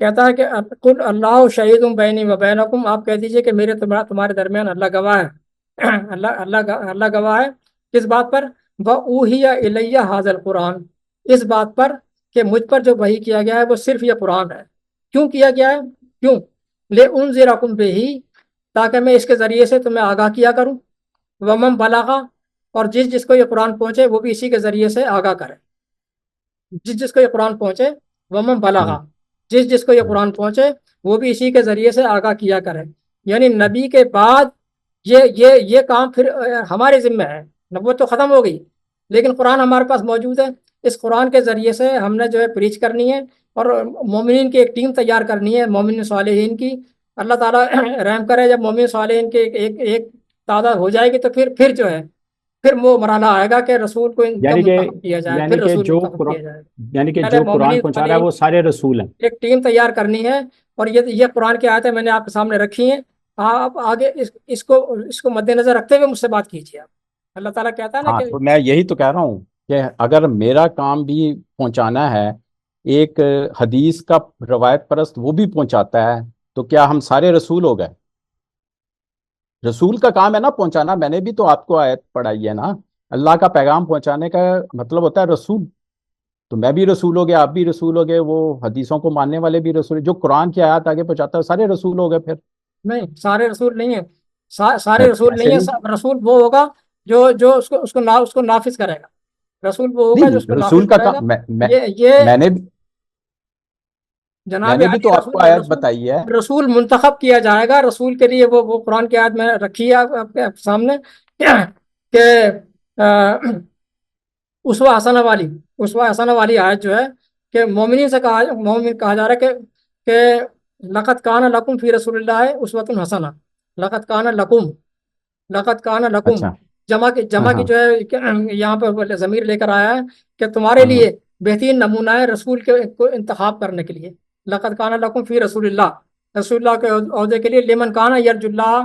کہتا ہے کہ قل اللہ شہید بینی و بینکم، آپ کہہ دیجئے کہ میرے تمہارے درمیان اللہ گواہ ہے اللہ گواہ ہے کس بات پر؟ وَأُوحِیَ إِلَيَّ هَذَا الْقُرْآنِ، اس بات پر کہ مجھ پر جو وحی کیا گیا ہے وہ صرف یہ قرآن ہے۔ کیوں کیا گیا ہے؟ کیوں؟ لِأُنذِرَكُم بِهِ، تاکہ میں اس کے ذریعے سے تمہیں آگاہ کیا کروں، وَمَن بَلَغَ، اور جس کو یہ قرآن پہنچے وہ بھی اسی کے ذریعے سے آگاہ کرے، جس کو یہ قرآن پہنچے، وَمَن بَلَغَ، جس کو یہ قرآن پہنچے وہ بھی اسی کے ذریعے سے آگاہ کیا کرے۔ یعنی نبی کے بعد یہ کام پھر ہمارے ذمہ ہے، نبوت تو ختم ہو گئی لیکن قرآن ہمارے پاس موجود ہے، اس قرآن کے ذریعے سے ہم نے جو ہے پریچ کرنی ہے اور مومنین کی ایک ٹیم تیار کرنی ہے، مومن صالحین کی۔ اللہ تعالیٰ رحم کرے، جب مومن صالحین کی ایک تعداد ہو جائے گی تو پھر جو ہے پھر وہ مرحلہ آئے گا کہ رسول کو ان کا منتخب کیا جائے، پھر رسول منتخب کیا جائے گا۔ یعنی کہ پہلے جو قرآن مومنین پہنچا رہا ہے وہ سارے رسول ہیں۔ ایک ٹیم تیار کرنی ہے، اور یہ قرآن کی آیتیں میں نے آپ کے سامنے رکھی ہیں، آپ آگے اس کو مد نظر رکھتے ہوئے مجھ سے بات کیجیے آپ۔ اللہ تعالیٰ کہتا ہے نا ہاں، کہ تو میں یہی تو کہہ رہا ہوں کہ اگر میرا کام بھی پہنچانا ہے، ایک حدیث کا روایت پرست وہ بھی پہنچاتا ہے، تو کیا ہم سارے رسول ہو گئے؟ رسول کا کام ہے نا پہنچانا، میں نے بھی تو آپ کو آیت پڑھائی ہے نا، اللہ کا پیغام پہنچانے کا مطلب ہوتا ہے رسول، تو میں بھی رسول ہو گیا، آپ بھی رسول ہو گئے، وہ حدیثوں کو ماننے والے بھی رسول، جو قرآن کی آیات آگے پہنچاتا ہے سارے رسول ہو گئے پھر۔ نہیں، سارے رسول نہیں ہیں، سارے رسول ایسے نہیں ہیں، رسول وہ ہوگا جو اس کو نافذ کرے گا، رسول وہ ہوگا جو اس کو نہیں، رسول نافذ کا کرے گا۔ کام یہ میں نے جناب بھی تو علی، آپ کو آیت بتائی ہے۔ رسول منتخب کیا جائے گا، رسول کے لیے وہ قرآن کی آیت میں نے رکھی ہے آپ کے سامنے کہ اسوہ حسنہ والی آیت جو ہے کہ مومنین سے کہا جا رہا ہے کہ لقد کان لکم فی رسول اللہ اسوۃ حسنہ، لقد کان لکم، اچھا، جمع ہاں کی ہاں، جو ہے یہاں پہ ضمیر لے کر آیا ہے کہ تمہارے لیے بہترین نمونہ ہے رسول کو انتخاب کرنے کے لیے۔ لقد کان لکم فی رسول اللہ کے عہدے کے لیے، لمن کان یرجو اللہ،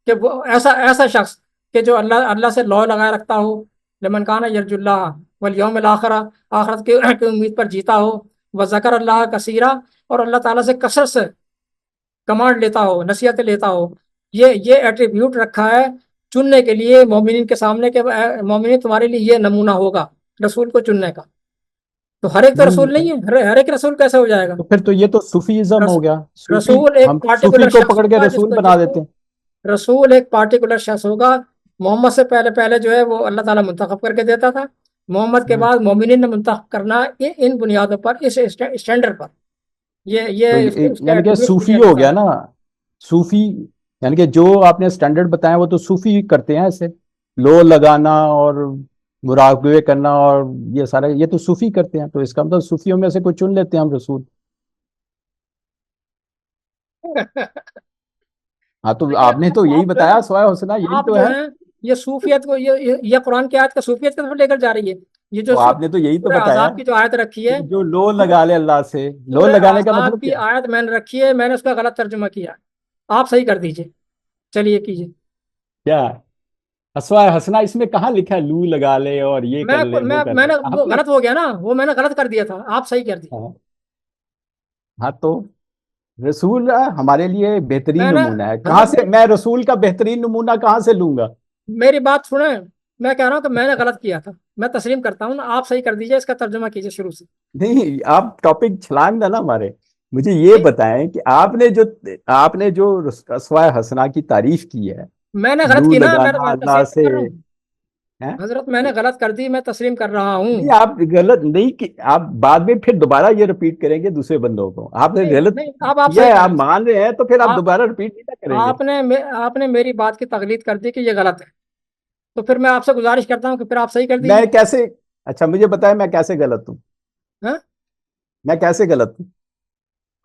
کہ وہ ایسا شخص کہ جو اللہ سے لو لگائے رکھتا ہو، لمن کان یرجو اللہ والیوم الآخر، آخرت کی امید پر جیتا ہو، وذکر اللہ کثیرا، اور اللہ تعالیٰ سے کثرت سے کمانڈ لیتا ہو، نصیحت لیتا ہو۔ یہ ایٹریبیوٹ رکھا ہے چننے کے لیے مومنین کے سامنے کہ مومنین تمہارے لیے یہ نمونہ ہوگا رسول کو چننے کا۔ تو ہر ایک تو رسول نہیں ہے، ہر ایک رسول کیسے ہو جائے گا؟ تو پھر تو یہ تو صوفیزم ہو گیا، رسول ہم ایک پارٹیکولر صوفی کو شخص پکڑ کے ہوگا رسول بنا دیتے ہیں۔ رسول ایک پارٹیکولر شخص ہوگا، محمد سے پہلے جو ہے وہ اللہ تعالیٰ منتخب کر کے دیتا تھا، محمد کے بعد مومنین نے منتخب کرنا ان بنیادوں پر، اس اسٹینڈرڈ پر۔ تو اس کے یعنی کہ ایٹریبیوٹ صوفی مجھے ہو گیا نا، صوفی یعنی کہ جو آپ نے سٹینڈرڈ بتایا وہ تو صوفی کرتے ہیں، ایسے لو لگانا اور مراقبے کرنا اور یہ سارا، یہ تو صوفی کرتے ہیں، تو اس کا مطلب صوفیوں میں سے کوئی چن لیتے ہیں ہم رسول۔ ہاں، تو آپ نے تو یہی بتایا، سوائے حسنہ یہی آپ تو جو ہے۔ ہیں یہ صوفیت کو، یہ قرآن کی آیت کا صوفیت کی طرف لے کر جا رہی ہے۔ یہ جو تو آپ نے تو یہی تو سورہ بتایا احزاب کی جو آیت رکھی ہے، کہ جو لو لگا لے اللہ سے، لو سورہ لگانے کا احزاب مطلب کی کیا ہے؟ آیت میں نے رکھی ہے، میں نے اس کا غلط ترجمہ کیا، آپ صحیح کر دیجئے، چلیے کیجئے۔ کیا اسوائے حسنہ اس میں کہاں لکھا ہے لو لگا لے اور یہ کر لے وہ کر میں لے؟ نے آپ وہ نے غلط ہو گیا نا، وہ میں نے غلط کر دیا تھا، آپ صحیح کر دیجئے۔ ہاں، تو رسول ہمارے لیے بہترین میں نے نمونہ ہے، کہاں حضرت سے میں رسول کا بہترین نمونہ کہاں سے لوں گا؟ میری بات سنیں، میں کہہ رہا ہوں کہ میں نے غلط کیا تھا، میں تسلیم کرتا ہوں، آپ صحیح کر دیجئے، اس کا ترجمہ کیجئے شروع سے۔ نہیں، آپ ٹاپک چھلانگ نہ ہمارے، مجھے یہ بتائیں کہ آپ نے جو اسوائے حسنہ کی تعریف کی ہے، میں نے غلط لو کی نا، میں لگانا اللہ تسلیم سے، کر رہا ہوں حضرت، میں نے غلط کر دی، میں تسلیم کر رہا ہوں۔ نہیں آپ غلط نہیں کہ آپ بعد میں پھر دوبارہ یہ رپیٹ کریں گے دوسرے بندوں کو، آپ نے غلط نہیں، اب آپ کیا صحیح ہے، آپ کریں۔ مان رہے ہیں تو پھر آپ دوبارہ رپیٹ نہیں نہ کریں گے۔ آپ نے میری بات کی تقلید کر دی کہ یہ غلط ہے، تو پھر میں آپ سے گزارش کرتا ہوں کہ پھر آپ صحیح کر میں دیجیے۔ کیسے، اچھا مجھے بتائیں میں کیسے غلط ہوں، ہاں؟ میں کیسے غلط ہوں؟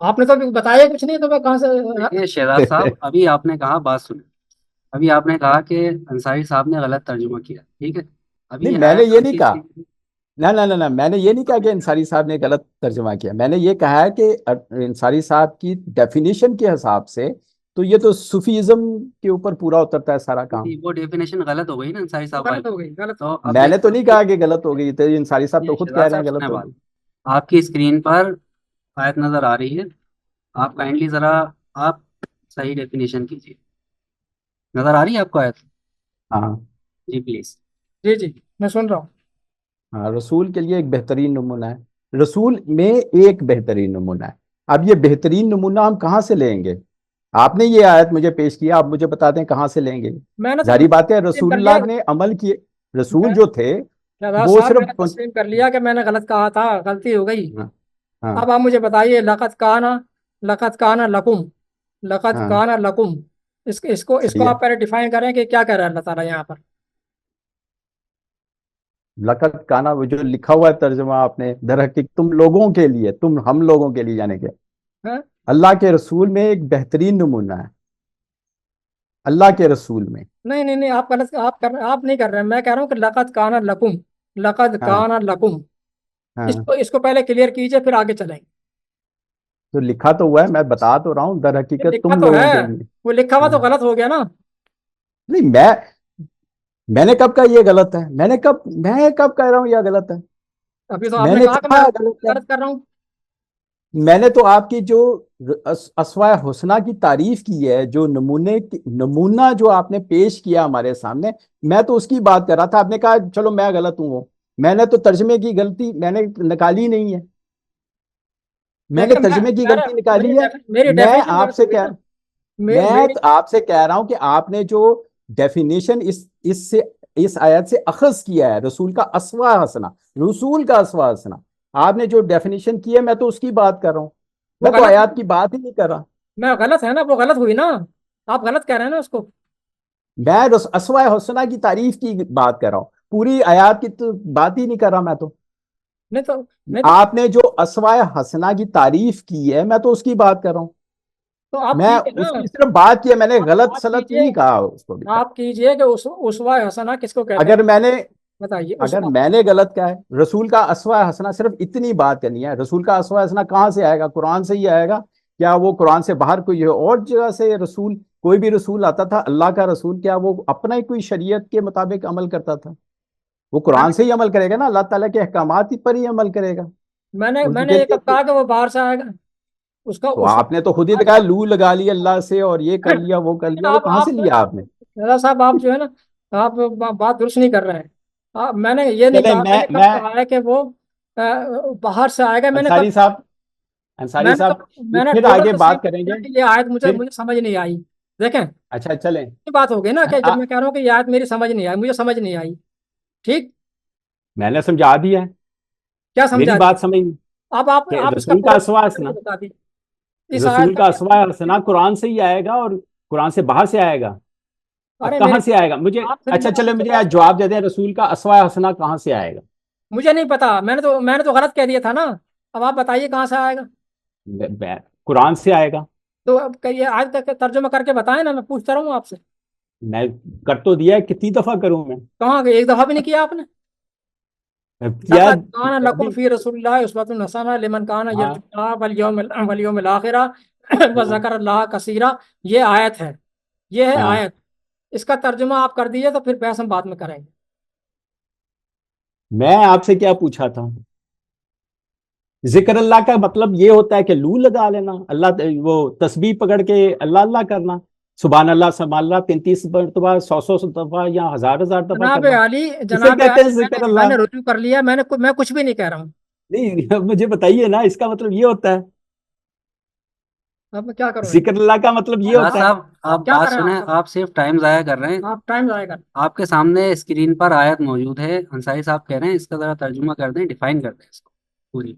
آپ نے تو بتایا کچھ نہیں، تو میں کہاں سے؟ دیکھیے شہزاد صاحب، ابھی آپ نے کہا، بات سنیں، ابھی آپ نے کہا کہ انصاری صاحب نے غلط ترجمہ کیا، ٹھیک ہے، ابھی نہیں، یہ میں نے آیت یہ آپ نہیں کی کہا، اسکرین۔ نہ میں نے یہ نہیں کہا کہ انصاری صاحب نے غلط ترجمہ کیا، میں نے یہ کہا ہے کہ انصاری صاحب کی ڈیفینیشن کے حساب سے تو یہ تو صوفیزم کے اوپر پورا اترتا ہے سارا کام۔ وہ ڈیفینیشن غلط ہو گئی نا انصاری صاحب غلط والی، ہو گئی، غلط تو اب میں نے تو دیکھیں نہیں کہا کہ غلط ہو گئی، تو انصاری صاحب تو خود کہہ شہزاد رہے ہیں صاحب غلط سنیں ہو بات، گئی۔ آپ کی اسکرین پر آیت نظر آ رہی ہے، آپ کائنڈلی ذرا آپ صحیح ڈیفینیشن کیجیے. نظر آ رہی ہے آپ کو آیت؟ ہاں جی پلیز. جی جی میں سن رہا ہوں. ہاں، رسول کے لیے ایک بہترین نمونہ ہے، رسول میں ایک بہترین نمونہ ہے. اب یہ بہترین نمونہ ہم کہاں سے لیں گے؟ آپ نے یہ آیت مجھے پیش کیا، آپ مجھے بتا دیں کہاں سے لیں گے. میں نے تو ظاہری بات ہے تسلیم رسول کر لیا. اللہ نے عمل کیے، رسول میں جو تھے شہباز وہ صاحب، میں نے صرف تسلیم کر لیا کہ میں نے غلط کہا تھا، غلطی ہو گئی. ہاں ہاں اب آپ مجھے بتائیے، لقد کانا لکم، لقد ہاں، کانا لکم، اس کو صحیح ہے. آپ پہلے ڈیفائن کریں کہ کیا کہہ رہا ہے اللہ تعالیٰ یہاں پر. لقد کانا، وہ جو لکھا ہوا ہے ترجمہ آپ نے، در حقیقت تم لوگوں کے لیے، تم ہم لوگوں کے لیے، یعنی کہ ہاں؟ اللہ کے رسول میں ایک بہترین نمونہ ہے، اللہ کے رسول میں. نہیں نہیں نہیں، آپ غلط، آپ نہیں کر رہے ہیں. میں کہہ رہا ہوں کہ لقد کانا لکم، لقد ہاں کانا لکم. ہاں، اس کو پہلے کلیئر کیجئے، پھر آگے چلیں. تو لکھا تو ہوا ہے، میں بتا تو رہا ہوں، در یہ حقیقت لکھا تم تو ہے، لوگوں کے لیے. وہ لکھا ہوا ہاں، تو غلط ہو گیا نا. نہیں، میں نے کب کہا یہ غلط ہے؟ میں کب کہہ رہا ہوں یہ غلط ہے؟ ابھی تو آپ میں نے نے کہا کہ میں کہا غلط ہے. غلط کر رہا ہوں. میں نے تو آپ کی جو اسوائے حسنہ کی تعریف کی ہے، جو نمونہ جو آپ نے پیش کیا ہمارے سامنے، میں تو اس کی بات کر رہا تھا. آپ نے کہا چلو میں غلط ہوں، وہ میں نے تو ترجمے کی غلطی میں نے نکالی نہیں ہے، میں نے دیکھیں، ترجمے کی غلطی نکالی ہے. میری میں ڈیفینیشن آپ غلط سے ہوگی کہہ نا. میں میری آپ سے کہہ رہا ہوں کہ آپ نے جو ڈیفینیشن اس آیت سے اخذ کیا ہے، رسول کا اسوہ حسنہ، رسول کا اسوہ حسنہ، آپ نے جو ڈیفینیشن کی ہے، میں تو اس کی بات کر رہا ہوں، وہ میں تو غلط، آیات کی بات ہی نہیں کر رہا. میں غلط ہے نا، وہ غلط ہوئی نا. آپ غلط کہہ رہے ہیں نا اس کو. میں اسوہ حسنہ کی تعریف کی بات کر رہا ہوں، پوری آیات کی تو بات ہی نہیں کر رہا میں تو. نہیں تو نہیں تو آپ نے جو اسوہ حسنہ کی تعریف کی ہے، میں تو اس کی بات کر رہا ہوں. تو آپ میں کیجئے اس نا. کی صرف بات کی ہے، میں نے غلط آپ سلط کیجئے، نہیں کہا اس کو بھی. آپ کیجئے کہ اسوہ حسنہ کس کو کہتے اگر ہیں؟ میں نے بتائیے. اگر میں نے غلط کہا ہے، رسول کا اسوہ حسنہ، صرف اتنی بات کرنی ہے. رسول کا اسوہ حسنہ کہاں سے آئے گا؟ قرآن سے ہی آئے گا. کیا وہ قرآن سے باہر کوئی اور جگہ سے رسول، کوئی بھی رسول آتا تھا اللہ کا رسول، کیا وہ اپنا ہی کوئی شریعت کے مطابق عمل کرتا تھا؟ وہ میں قرآن نے سے ہی عمل کرے گا نا، اللہ تعالیٰ کے احکامات پر ہی عمل کرے گا. میں ان نے کے یہ لیے کب کہا کہ وہ باہر سے آئے گا؟ اس کا تو اس آپ نے تو خود ہی کہا لو لگا لی اللہ سے، اور یہ کر لیا وہ کر لیا، وہ کہاں سے لیا آپ نے؟ میرا صاحب، آپ جو ہے نا، آپ بات درست نہیں کر رہے ہیں. میں نے یہ نہیں چلے کہا، میں نے کب کہا ہے کہ وہ باہر سے آئے گا. میں نے کب، انصاری صاحب، انصاری صاحب، میں نے پھر ٹوٹل آگے تسلیم بات کر کریں دیا گے. کہ یہ آیت مجھے پھر سمجھ نہیں آئی. دیکھیں، اچھا چلیں. یہ بات ہو گئی نا کہ جب میں کہہ رہا ہوں کہ یہ آیت میری سمجھ نہیں آئی، مجھے سمجھ نہیں آئی. ٹھیک، میں نے سمجھا دیا ہے، کیا میری سمجھا دیا؟ بات سمجھ اب کہ آپ اس کا رسول کا پورا اسوہ حسنہ، بتا دیجیے. اس آیت رسول کا کا کیا اسوہ مطلب ہے؟ حسنہ قرآن سے ہی آئے گا، اور قرآن سے باہر سے آئے گا. اب ارے کہاں میرے سے آئے گا مجھے؟ آپ سے اچھا چلے، مجھے بحث آج کر رہے جواب دے دیں، رسول کا اسوہ حسنہ کہاں سے آئے گا؟ ہیں. مجھے نہیں پتا، میں نے تو غلط کہہ دیا تھا نا. اب آپ بتائیے کہاں سے آئے گا. قرآن سے آئے گا. تو اب یہ آیت کا ترجمہ کر کے بتائیں نا، میں پوچھتا رہوں آپ سے. میں کر تو دیا ہے، کتنی دفعہ کروں میں؟ کہاں گئے؟ ایک دفعہ بھی نہیں کیا آپ نے. کیا لقد کان لکم ابھی؟ فی رسول اللہ اسوۃ حسنہ لمن کان ہاں یرجو اللہ والیوم الاخر ہاں وذکر اللہ کثیرا. یہ آیت ہے، یہ ہے ہاں. آیت. اس کا ترجمہ آپ کر دیجیے تو پھر بحث ہم بعد میں کریں گے. میں آپ سے کیا پوچھا تھا؟ ذکر اللہ کا مطلب یہ ہوتا ہے کہ لو لگا لینا، اللہ وہ تسبیح پکڑ کے اللہ اللہ کرنا، سبحان اللہ سبحان اللہ 33 مرتبہ، 100 دفعہ، یا ہزار دفعہ جناب کرنا، علی، اسے جناب کہتے ہیں علی، ذکر میں نے اللہ. رجوع کر لیا. میں کچھ بھی نہیں کہہ رہا ہوں. نہیں مجھے بتائیے نا، اس کا مطلب یہ ہوتا ہے، اب میں کیا کروں؟ ذکر اللہ کا مطلب یہ راز ہوتا ہے. صاحب آپ کیا بات کریں؟ سنیں، آپ صرف ٹائم ضائع کر رہے ہیں. آپ ٹائم ضائع کر. آپ کے سامنے اسکرین پر آیت موجود ہے، انصاری صاحب کہہ رہے ہیں اس کا ذرا ترجمہ کر دیں، ڈیفائن کر دیں اس کو پوری،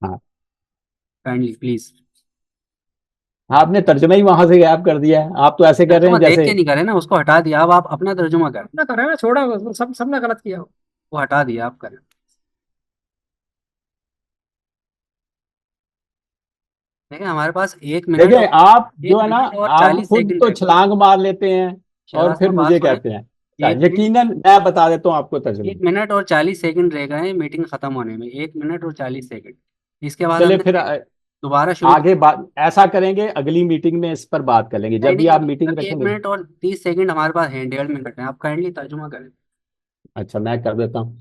ہاں، کائنڈلی پلیز. آپ نے ترجمہ ہی وہاں سے غائب کر دیا ہے، آپ تو ایسے کر رہے ترجمہ ہیں دیکھ جیسے. کے نہیں کریں نا، اس کو ہٹا دیا. اب آپ اپنا ترجمہ کریں، نہ کریں نا، چھوڑا. سب نے غلط کیا. وہ ہٹا دیا، آپ کریں. دیکھیں ہمارے پاس 1 منٹ دیکھیں آپ جو ہے نا، اور آپ 40 خود سیکنڈ تو رہ گئے. چھلانگ مار لیتے ہیں اور شہباز پھر صاحب بات مجھے سنیں. کہتے ہیں. ایک منٹ یقیناً میں بتا دیتا ہوں آپ کو ترجمہ. 1 منٹ اور 40 سیکنڈ رہ گئے ہیں میٹنگ ختم ہونے میں. 1 منٹ اور 40 سیکنڈ. اس کے بعد ہم چلے نے پھر دوبارہ شروع. آگے بات ایسا کریں گے، اگلی میٹنگ میں اس پر بات کر لیں گے، نہیں جب بھی نہیں، آپ میٹنگ ابھی رکھیں ایک گے. منٹ اور 30 سیکنڈ ہمارے پاس ہیں، 1.5 منٹ ہیں. آپ کائنڈلی ترجمہ کریں. اچھا میں کر دیتا ہوں.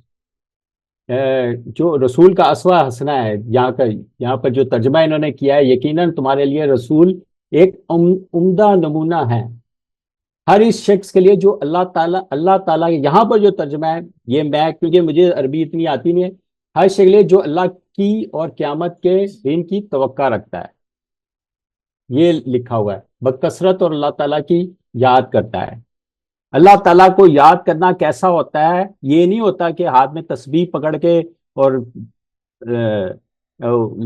جو رسول کا اسوہ حسنہ ہے، یہاں پر جو ترجمہ انہوں نے کیا ہے، یقیناً تمہارے لیے رسول ایک عمدہ نمونہ ہے ہر اس شخص کے لیے جو اللہ تعالیٰ یہاں پر جو ترجمہ ہے، یہ میں کیونکہ مجھے عربی اتنی آتی نہیں ہے، ہر شخص کے لیے جو اللہ کی اور قیامت کے دن کی توقع رکھتا ہے، یہ لکھا ہوا ہے بکثرت اور اللہ تعالیٰ کی یاد کرتا ہے۔ اللہ تعالیٰ کو یاد کرنا کیسا ہوتا ہے؟ یہ نہیں ہوتا کہ ہاتھ میں تسبیح پکڑ کے اور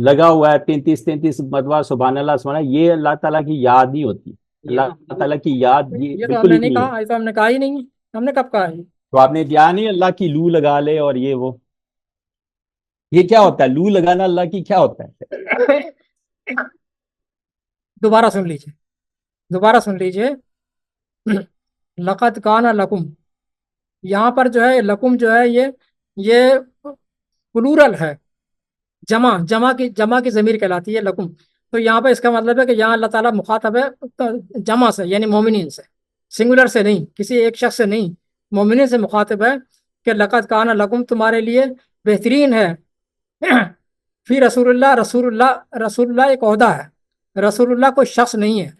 لگا ہوا ہے 33 مرتبہ سبحان اللہ سبحان اللہ، یہ اللہ تعالیٰ کی یاد نہیں ہوتی۔ اللہ تعالیٰ کی یاد یہ تو ہم بالکل نے ہی نہیں نہیں ہے۔ کہا، ایسا ہم نے کہا ہی نہیں ہے، ہم نے کب کہا ہے؟ تو آپ نے دیا نہیں اللہ کی لو لگا لے اور یہ وہ، یہ کیا ہوتا ہے؟ لو لگانا اللہ کی کیا ہوتا ہے؟ دوبارہ سن لیجئے لقد کان لکم، یہاں پر جو ہے لکم جو ہے یہ پلورل ہے، جمع کی ضمیر کہلاتی ہے لکم، تو یہاں پہ اس کا مطلب ہے کہ یہاں اللہ تعالیٰ مخاطب ہے جمع سے، یعنی مومنین سے، سنگولر سے نہیں، کسی ایک شخص سے نہیں، مومنین سے مخاطب ہے کہ لقد کان لکم تمہارے لیے بہترین ہے فی رسول اللہ ایک عہدہ ہے، رسول اللہ کوئی شخص نہیں ہے،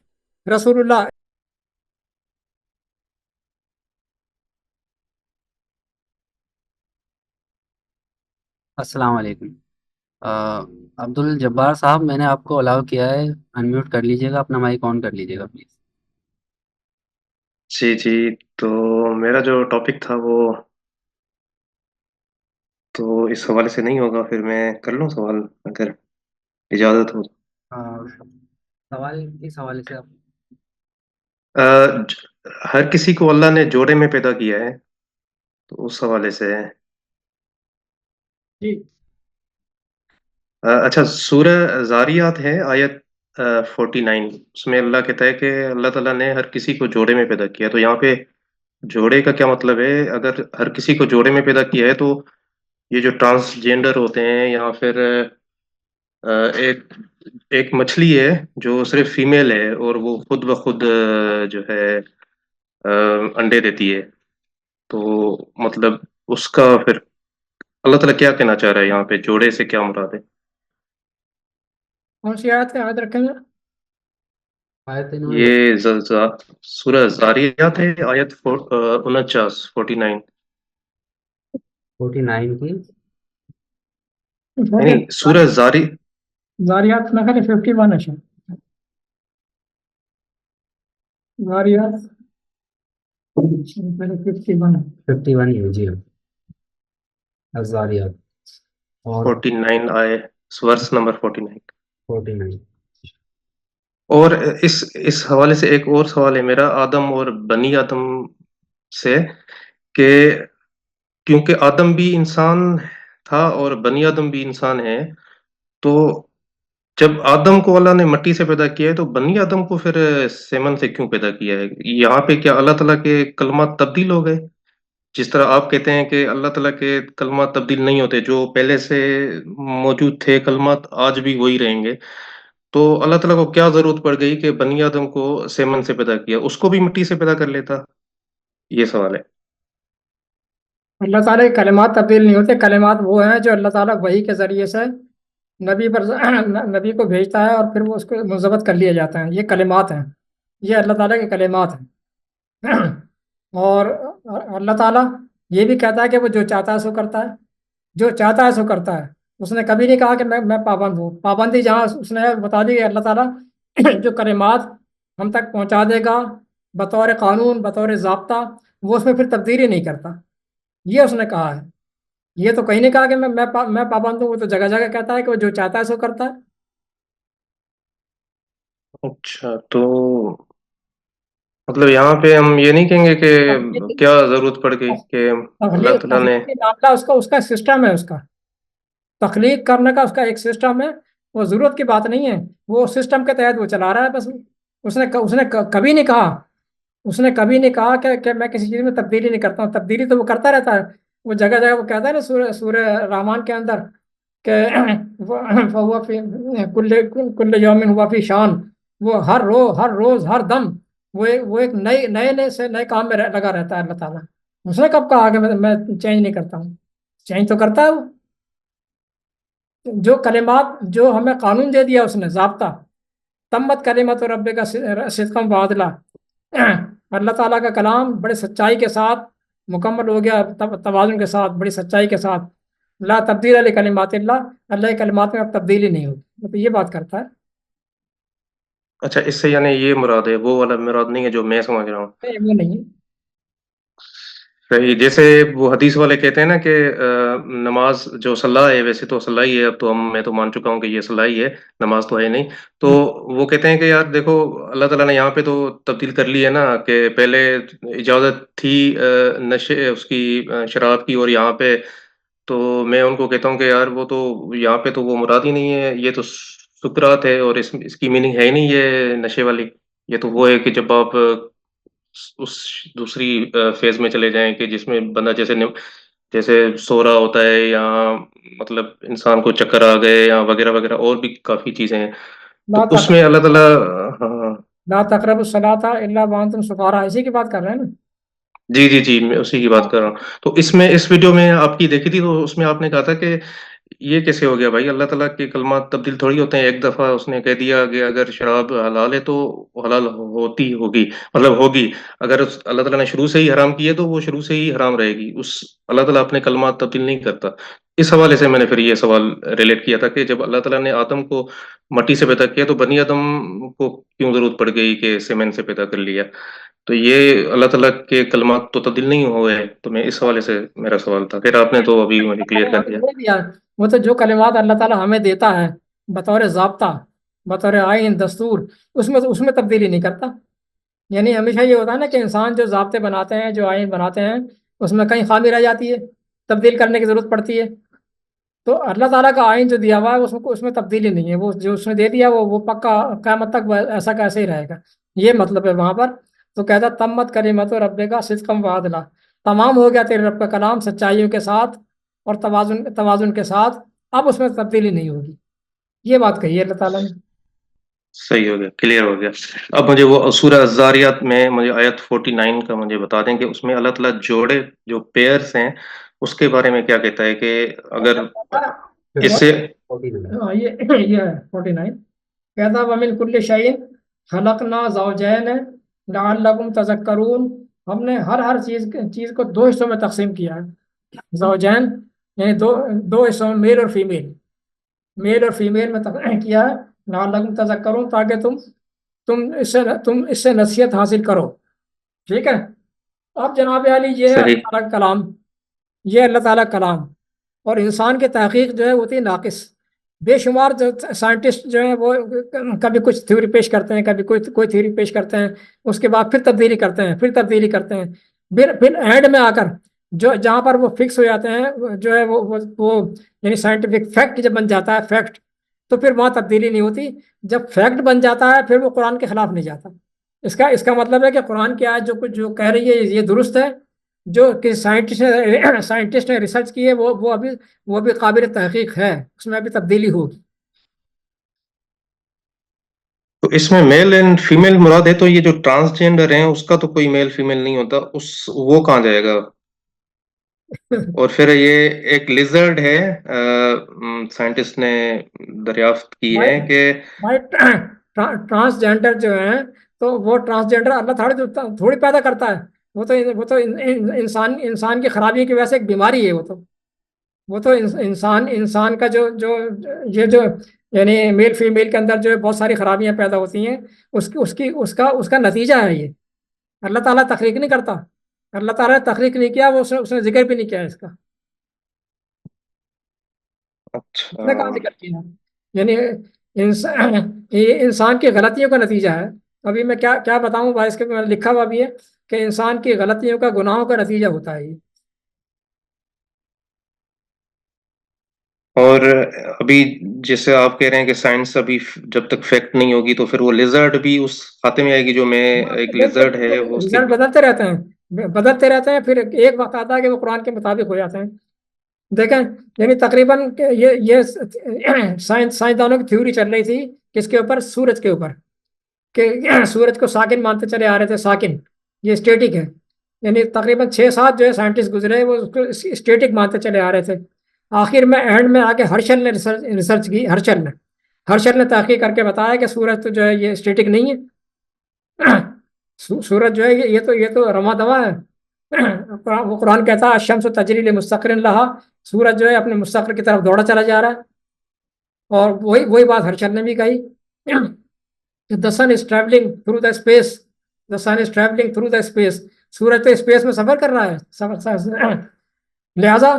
رسول اللہ السلام علیکم۔ عبد الجبار صاحب، میں نے آپ کو الاؤ کیا ہے، انمیوٹ کر لیجئے گا، اپنا مائک آن کر لیجئے گا پلیز۔ جی جی، تو میرا جو ٹاپک تھا وہ تو اس حوالے سے نہیں ہوگا، پھر میں کر لوں سوال اگر اجازت ہو۔ سوال کس حوالے سے آپ؟ ہر کسی کو اللہ نے جوڑے میں پیدا کیا ہے، تو اس حوالے سے ہے۔ جی اچھا، سورہ زاریات ہے آیت 49، اس میں اللہ کہتا ہے کہ اللہ تعالیٰ نے ہر کسی کو جوڑے میں پیدا کیا، تو یہاں پہ جوڑے کا کیا مطلب ہے؟ اگر ہر کسی کو جوڑے میں پیدا کیا ہے تو یہ جو ٹرانسجینڈر ہوتے ہیں یا پھر ایک مچھلی ہے جو صرف فیمیل ہے اور وہ خود بخود جو ہے انڈے دیتی ہے، تو مطلب اس کا پھر اللہ تعالیٰ کیا کہنا چاہ رہا ہے یہاں پہ؟ جوڑے سے کیا مراد ہے؟ کون سی آیت ہے، یاد رکھیں گے؟ یہ سورہ زاریات ہے آیت 49 49 کی نہیں، سورہ زاریات میں خالی 51 ہے شاید، زاریات 51 ہے۔ 51 ہے جی، الزاریات اور 49 آئے، ورس نمبر 49۔ 49۔ اور اس حوالے سے ایک اور سوال ہے میرا آدم اور بنی آدم سے، کہ کیونکہ آدم بھی انسان تھا اور بنی آدم بھی انسان ہے، تو جب آدم کو اللہ نے مٹی سے پیدا کیا ہے تو بنی آدم کو پھر سیمن سے کیوں پیدا کیا ہے؟ یہاں پہ کیا اللہ تعالیٰ کے کلمات تبدیل ہو گئے؟ جس طرح آپ کہتے ہیں کہ اللہ تعالیٰ کے کلمات تبدیل نہیں ہوتے، جو پہلے سے موجود تھے کلمات آج بھی وہی رہیں گے، تو اللہ تعالیٰ کو کیا ضرورت پڑ گئی کہ بنی آدم کو سیمن سے پیدا کیا؟ اس کو بھی مٹی سے پیدا کر لیتا۔ یہ سوال ہے۔ اللہ تعالیٰ کے کلمات تبدیل نہیں ہوتے، کلمات وہ ہیں جو اللہ تعالیٰ وحی کے ذریعے سے نبی کو بھیجتا ہے اور پھر وہ اس کو منضبط کر لیا جاتا ہے، یہ کلمات ہیں، یہ اللہ تعالیٰ کے کلمات ہیں اور اللہ تعالیٰ یہ بھی کہتا ہے کہ وہ جو چاہتا ہے سو کرتا ہے، جو چاہتا ہے سو کرتا ہے، اس نے کبھی نہیں کہا کہ میں پابند ہوں، پابندی جہاں اس نے بتا دی کہ اللہ تعالیٰ جو کلمات ہم تک پہنچا دے گا بطور قانون بطور ضابطہ، وہ اس میں پھر تبدیلی نہیں کرتا، یہ اس نے کہا ہے، یہ تو کہیں نہیں کہا کہ میں پابند ہوں، وہ تو جگہ جگہ کہتا ہے کہ وہ جو چاہتا ہے سو کرتا ہے۔ اچھا، تو مطلب یہاں پہ ہم یہ نہیں کہیں گے کہ کیا ضرورت پڑ گئی کہ اللہ تعالیٰ نے تخلیقی معاملہ اس کا سسٹم ہے، اس کا تخلیق کرنے کا اس کا ایک سسٹم ہے، وہ ضرورت کی بات نہیں ہے، وہ سسٹم کے تحت وہ چلا رہا ہے بس۔ اس نے کبھی نہیں کہا کہ میں کسی چیز میں تبدیلی نہیں کرتا ہوں، تبدیلی تو وہ کرتا رہتا ہے، وہ جگہ جگہ وہ کہتا ہے نا سورہ رحمان کے اندر کہ فَهُوَ فِي كُلِّ يَوْمٍ هُوَ فِي شان، وہ ہر روز ہر دم وہ ایک نئے کام میں لگا رہتا ہے اللہ تعالیٰ۔ اس نے کب کہا کہ میں چینج نہیں کرتا ہوں؟ چینج تو کرتا ہے وہ۔ جو کلمات جو ہمیں قانون دے دیا اس نے ضابطہ، تمت کلمت رب کا صدقم وعدلا، اللہ تعالیٰ کا کلام بڑے سچائی کے ساتھ مکمل ہو گیا، توازن کے ساتھ، بڑی سچائی کے ساتھ، لا تبدیل علی کلمات اللہ، اللہ کے کلمات میں اب تبدیلی نہیں ہوگی، مطلب یہ بات کرتا ہے۔ اچھا، اس سے یعنی یہ مراد ہے، وہ والا مراد نہیں ہے جو میں سمجھ رہا ہوں۔ نہیں، وہ نہیں ہے۔ صحیح، جیسے وہ حدیث والے کہتے ہیں نا کہ نماز جو صلاح ہے، ویسے تو صلاح ہی ہے، اب تو میں تو مان چکا ہوں کہ یہ صلاح ہی ہے، نماز تو ہے نہیں، تو وہ کہتے ہیں کہ یار دیکھو اللہ تعالیٰ نے یہاں پہ تو تبدیل کر لی ہے نا، کہ پہلے اجازت تھی نشے اس کی شراب کی، اور یہاں پہ تو میں ان کو کہتا ہوں کہ یار وہ تو یہاں پہ تو وہ مراد ہی نہیں ہے، یہ تو سکرات ہے، اور اس کی میننگ ہے ہی نہیں یہ نشے والی، یہ تو وہ ہے کہ جب آپ اس دوسری فیز میں چلے جائیں کہ جس میں بندہ جیسے سو رہا ہوتا ہے، یا مطلب انسان کو چکر آ گئے یا وغیرہ وغیرہ، اور بھی کافی چیزیں ہیں، لا تو اس میں اللہ تعالیٰ ہاں لا تقربوا الصلاۃ الا وانتم سکارا، اسی کی بات کر رہے ہیں نا۔ جی جی جی، میں اسی کی بات کر رہا ہوں۔ تو اس ویڈیو میں آپ کی دیکھی تھی، تو اس میں آپ نے کہا تھا کہ یہ کیسے ہو گیا بھائی، اللہ تعالیٰ کے کلمات تبدیل تھوڑی ہوتے ہیں، ایک دفعہ اس نے کہہ دیا کہ اگر شراب حلال ہے تو حلال ہوتی ہوگی، مطلب ہوگی، اگر اللہ تعالیٰ نے شروع سے ہی حرام کی ہے تو وہ شروع سے ہی حرام رہے گی، اللہ تعالیٰ اپنے کلمات تبدیل نہیں کرتا۔ اس حوالے سے میں نے پھر یہ سوال ریلیٹ کیا تھا کہ جب اللہ تعالیٰ نے آدم کو مٹی سے پیدا کیا تو بنی آدم کو کیوں ضرورت پڑ گئی کہ سیمن سے پیدا کر لیا، تو یہ اللہ تعالیٰ کے کلمات تو تبدیل نہیں ہوئے، تو میں اس حوالے سے میرا سوال تھا، پھر آپ نے تو ابھی مجھے کلیئر کر دیا۔ وہ تو جو کلمات اللہ تعالیٰ ہمیں دیتا ہے بطور ضابطہ، بطور آئین دستور، اس میں تبدیلی نہیں کرتا۔ یعنی ہمیشہ یہ ہوتا ہے نا کہ انسان جو ضابطے بناتے ہیں، جو آئین بناتے ہیں، اس میں کہیں خامی رہ جاتی ہے، تبدیل کرنے کی ضرورت پڑتی ہے۔ تو اللہ تعالیٰ کا آئین جو دیا ہوا ہے اس میں تبدیلی نہیں ہے، وہ جو اس نے دے دیا وہ پکا قیامت تک ایسا کا ایسا ہی رہے گا، یہ مطلب ہے وہاں پر۔ تو کہتا تمت کلمت رب کا صدقم وعدلا، تمام ہو گیا تیرے رب کا کلام سچائیوں کے ساتھ اور توازن کے ساتھ، اب اس میں تبدیلی نہیں ہوگی، یہ بات کہی ہے اللہ تعالیٰ نے۔ صحیح ہو گیا، کلیئر ہو گیا۔ اب مجھے وہ سورہ الذاریات میں مجھے آیت 49 کا مجھے بتا دیں کہ اس میں اللہ تعالیٰ جوڑے جو پیئرس ہیں اس کے بارے میں کیا کہتا ہے، کہ اگر اس سے یہ ہے 49 کہتا ومن کل شیء خلقنا زوجین لعلکم تذکرون، ہم نے ہر چیز کو دو حصوں میں تقسیم کیا ہے، زوجین یعنی دو حصوں میں، میل اور فیمیل میں تقسیم کیا ہے، لعلکم تذکرون تاکہ تم اس سے نصیحت حاصل کرو، ٹھیک ہے۔ اب جناب علی یہ ہے صحیح اللہ تعالیٰ کا کلام، یہ اللہ تعالیٰ کا کلام، اور انسان کی تحقیق جو ہے ہوتی ہے ناقص، بے شمار جو سائنٹسٹ جو ہیں وہ کبھی کچھ تھیوری پیش کرتے ہیں، کبھی کوئی تھیوری پیش کرتے ہیں، اس کے بعد پھر تبدیلی کرتے ہیں، پھر اینڈ میں آ کر جہاں پر وہ فکس ہو جاتے ہیں، جو ہے وہ یعنی سائنٹیفک فیکٹ جب بن جاتا ہے فیکٹ، تو پھر وہاں تبدیلی نہیں ہوتی۔ جب فیکٹ بن جاتا ہے پھر وہ قرآن کے خلاف نہیں جاتا۔ اس کا مطلب ہے کہ قرآن کی آیت جو کہہ رہی ہے یہ درست ہے، جو کسی سائنٹسٹ نے ریسرچ کی ہے وہ ابھی قابل تحقیق ہے، اس میں ابھی تبدیلی ہوگی۔ تو اس میں میل اینڈ فیمیل مراد ہے، تو یہ جو ٹرانسجینڈر ہیں اس کا تو کوئی میل فیمیل نہیں ہوتا، وہ کہاں جائے گا؟ اور پھر یہ ایک لیزرڈ ہے، سائنٹسٹ نے دریافت کی ہے کہ ٹرانسجینڈر جو ہیں تو وہ ٹرانسجینڈر اللہ تھوڑی پیدا کرتا ہے، وہ تو انسان کی خرابی کی وجہ سے ایک بیماری ہے، وہ تو انسان کا جو یعنی میل فیمیل کے اندر جو ہے بہت ساری خرابیاں پیدا ہوتی ہیں، اس کا نتیجہ ہے یہ۔ اللہ تعالیٰ تخلیق نہیں کرتا، اللہ تعالیٰ نے تخلیق نہیں کیا، اس نے ذکر بھی نہیں کیا اس کا، اس نے کہاں ذکر کیا؟ یعنی یہ انسان کی غلطیوں کا نتیجہ ہے۔ ابھی میں کیا بتاؤں بھائی، اس کے لکھا ہوا بھی ہے کہ انسان کی غلطیوں کا، گناہوں کا نتیجہ ہوتا ہے یہ۔ اور ابھی جیسے آپ کہہ رہے ہیں کہ سائنس ابھی جب تک فیکٹ نہیں ہوگی تو پھر وہ لیزرڈ بھی اس کھاتے میں آئے گی، جو میں ایک لیزرڈ ہے وہ اس کی رزلٹ بدلتے رہتے ہیں، پھر ایک وقت آتا ہے کہ وہ قرآن کے مطابق ہو جاتے ہیں۔ دیکھیں یعنی تقریباً یہ سائنسدانوں کی تھیوری چل رہی تھی کس کے اوپر؟ سورج کے اوپر، کہ سورج کو ساکن مانتے چلے آ رہے تھے، ساکن یہ اسٹیٹک ہے، یعنی تقریباً 6-7 جو ہے سائنٹسٹ گزرے وہ اس کو اسٹیٹک مانتے چلے آ رہے تھے۔ آخر میں اینڈ میں آ کے ہرشل نے ریسرچ کی، ہرشل نے تحقیق کر کے بتایا کہ سورج تو جو ہے یہ اسٹیٹک نہیں ہے، سورج جو ہے یہ تو رواں دواں ہے۔ وہ قرآن کہتا ہے الشمس تجری لمستقر لہا، سورج جو ہے اپنے مستقر کی طرف دوڑا چلا جا رہا ہے۔ اور وہی بات ہرشل نے بھی کہی کہ the sun is traveling through the space، the sun is traveling through the space، سورج تو اسپیس میں سفر کر رہا ہے۔ لہذا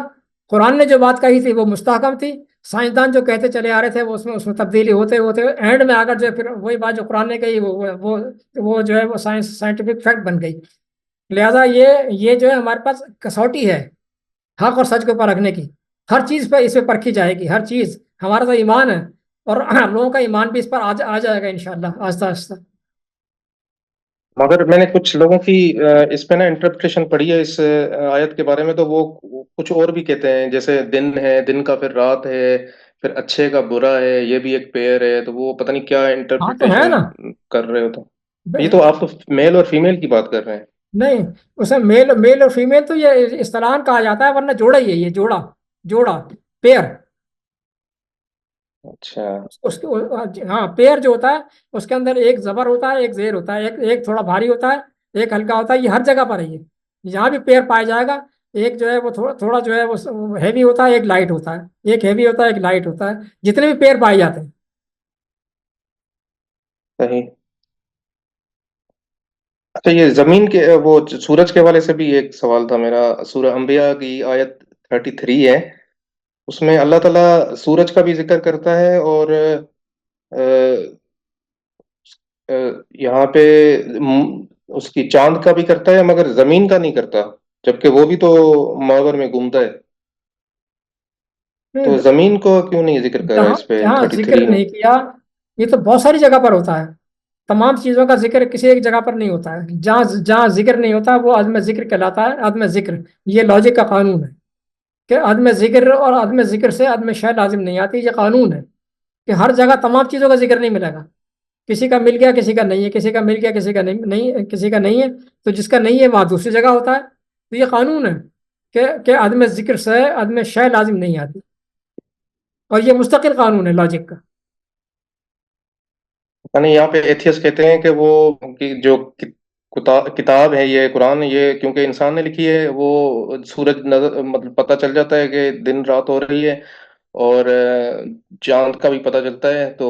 قرآن نے جو بات کہی تھی وہ مستحکم تھی، سائنسدان جو کہتے چلے آ رہے تھے وہ اس میں تبدیلی ہوتے ہوتے اینڈ میں آ کر جو پھر وہی بات جو قرآن نے کہی وہ جو ہے وہ سائنٹیفک فیکٹ بن گئی۔ لہذا یہ جو ہے ہمارے پاس کسوٹی ہے حق اور سچ کے اوپر رکھنے کی، ہر چیز پہ اس پہ پرکھی جائے گی، ہر چیز۔ ہمارا تو ایمان ہے اور لوگوں کا ایمان بھی اس پر آ جائے گا انشاءاللہ آہستہ آہستہ۔ مگر میں نے کچھ لوگوں کی اس پہ نا انٹرپریٹیشن پڑھی ہے اس آیت کے بارے میں، تو وہ کچھ اور بھی کہتے ہیں، جیسے دن ہے، دن کا پھر رات ہے، پھر اچھے کا برا ہے، یہ بھی ایک پیر ہے، تو وہ پتہ نہیں کیا ہاں تو ہے انٹرپریٹیشن نا، کر رہے ہو۔ تو یہ تو آپ تو میل اور فیمیل کی بات کر رہے ہیں۔ نہیں اس میں میل اور فیمیل تو یہ اصطلاحاً کہا جاتا ہے، ورنہ جوڑا ہی ہے، یہ جوڑا پیر۔ اچھا، ہاں پیر جو ہوتا ہے اس کے اندر ایک زبر ہوتا ہے، ایک زیر ہوتا ہے، ایک تھوڑا بھاری ہوتا ہے، ایک ہلکا ہوتا ہے، یہ ہر جگہ پر ہے، یہ جہاں بھی پیر پایا جائے گا، ایک جو ہے وہ تھوڑا جو ہے وہ ہیوی ہوتا ہے، ایک لائٹ ہوتا ہے، ایک ہیوی ہوتا ہے، ایک لائٹ ہوتا ہے، جتنے بھی پیر پائے جاتے ہیں۔ صحیح۔ اچھا، یہ زمین کے وہ سورج کے حوالے سے بھی ایک سوال تھا میرا۔ سورہ انبیاء کی آیت 33 ہے، اس میں اللہ تعالیٰ سورج کا بھی ذکر کرتا ہے، اور یہاں پہ اس کی چاند کا بھی کرتا ہے، مگر زمین کا نہیں کرتا، جبکہ وہ بھی تو ماور میں گھومتا ہے۔ تو زمین کو کیوں نہیں ذکر کر رہا ہے اس پہ جہاں ذکر 33 میں؟ نہیں کیا، یہ تو بہت ساری جگہ پر ہوتا ہے، تمام چیزوں کا ذکر کسی ایک جگہ پر نہیں ہوتا ہے، جہاں ذکر نہیں ہوتا وہ عدم ذکر کہلاتا ہے، عدم ذکر، یہ لاجک کا قانون ہے کہ عدم ذکر اور عدم ذکر سے عدم شے لازم نہیں آتی، یہ قانون ہے کہ ہر جگہ تمام چیزوں کا ذکر نہیں ملے گا، کسی کا مل گیا کسی کا نہیں ہے، کسی کا مل گیا کسی کا نہیں کسی کا نہیں ہے، تو جس کا نہیں ہے وہاں دوسری جگہ ہوتا ہے، تو یہ قانون ہے کہ عدم ذکر سے عدم شے لازم نہیں آتی، اور یہ مستقل قانون ہے لاجک کا۔ یعنی یہاں پہ ایتھیس کہتے ہیں کہ وہ کہ جو کتاب ہے یہ قرآن، یہ کیونکہ انسان نے لکھی ہے، وہ سورج نظر مطلب پتہ چل جاتا ہے کہ دن رات ہو رہی ہے، اور چاند کا بھی پتہ چلتا ہے، تو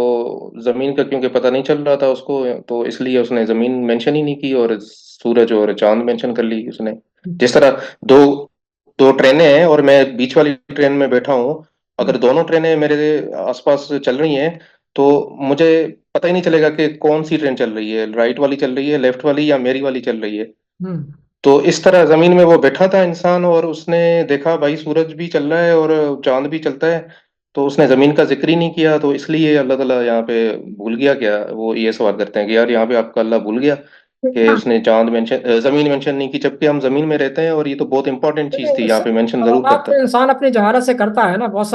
زمین کا کیونکہ پتہ نہیں چل رہا تھا اس کو، تو اس لیے اس نے زمین مینشن ہی نہیں کی، اور سورج اور چاند مینشن کر لی اس نے۔ جس طرح دو ٹرینیں ہیں اور میں بیچ والی ٹرین میں بیٹھا ہوں، اگر دونوں ٹرینیں میرے آس پاس چل رہی ہیں تو مجھے پتہ ہی نہیں چلے گا کہ کون سی ٹرین چل رہی ہے، رائٹ والی چل رہی ہے، لیفٹ والی، یا میری والی چل رہی ہے۔ تو اس طرح زمین میں وہ بیٹھا تھا انسان، اور اس نے دیکھا بھائی سورج بھی چل رہا ہے اور چاند بھی چلتا ہے، تو اس نے زمین کا ذکر ہی نہیں کیا، تو اس لیے اللہ تعالیٰ یہاں پہ بھول گیا کیا؟ وہ یہ سوال کرتے ہیں کہ یار یہاں پہ آپ کا اللہ بھول گیا کہ اس نے زمین مینشن نہیں کی، جبکہ ہم زمین میں رہتے ہیں، اور یہ تو بہت امپورٹنٹ چیز تھی، یہاں پہ مینشن ضرور سوالات کرتا۔ تو انسان اپنی جہالت سے کرتا ہے نا، بہت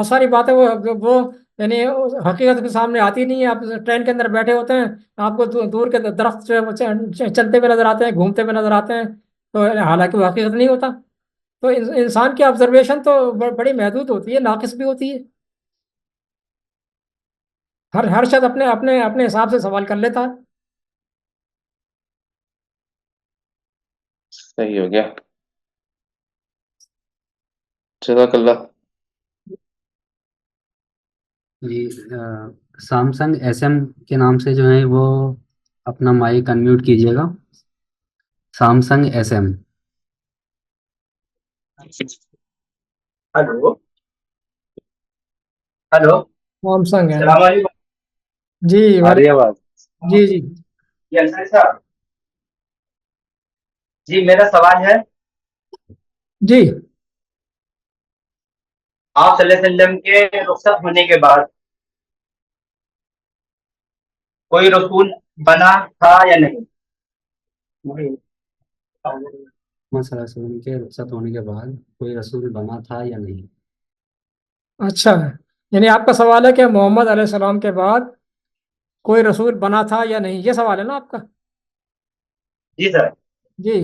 ساری باتیں وہ یعنی حقیقت کے سامنے آتی نہیں ہے۔ آپ ٹرین کے اندر بیٹھے ہوتے ہیں، آپ کو دور کے درخت جو ہے وہ چلتے ہوئے نظر آتے ہیں، گھومتے ہوئے نظر آتے ہیں، تو حالانکہ وہ حقیقت نہیں ہوتا۔ تو انسان کی آبزرویشن تو بڑی محدود ہوتی ہے، ناقص بھی ہوتی ہے، ہر شخص اپنے اپنے اپنے حساب سے سوال کر لیتا ہے۔ صحیح ہو گیا، جزاک اللہ۔ جی سامسنگ ایس ایم کے نام سے جو ہے وہ اپنا مائک انمیوٹ کیجیے گا، Samsung S M. Hello hello, Samsung ہے السلام علیکم، جی، آ رہی ہے آواز؟ جی جی جی انصاری صاحب، جی میرا سوال ہے، جی آپ صلی اللہ علیہ وسلم کے رخصت ہونے کے بعد کوئی رسول بنا تھا یا نہیں؟ محمد صلی اللہ علیہ وسلم کے رخصت ہونے کے بعد کوئی رسول بنا تھا یا نہیں؟ اچھا، یعنی آپ کا سوال ہے کہ محمد علیہ السلام کے بعد کوئی رسول بنا تھا یا نہیں، یہ سوال ہے نا آپ کا؟ جی سر۔ جی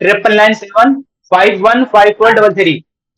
9997515433।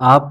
آپ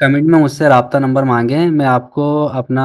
کمنٹ میں مجھ سے رابطہ نمبر مانگیں، میں آپ کو اپنا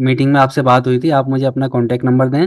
میٹنگ میں آپ سے بات ہوئی تھی، آپ مجھے اپنا کانٹیکٹ نمبر دیں،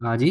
ہاں جی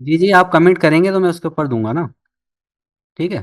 جی جی، آپ کمنٹ کریں گے تو میں اس کے اوپر دوں گا نا، ٹھیک ہے؟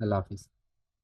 اللہ حافظ۔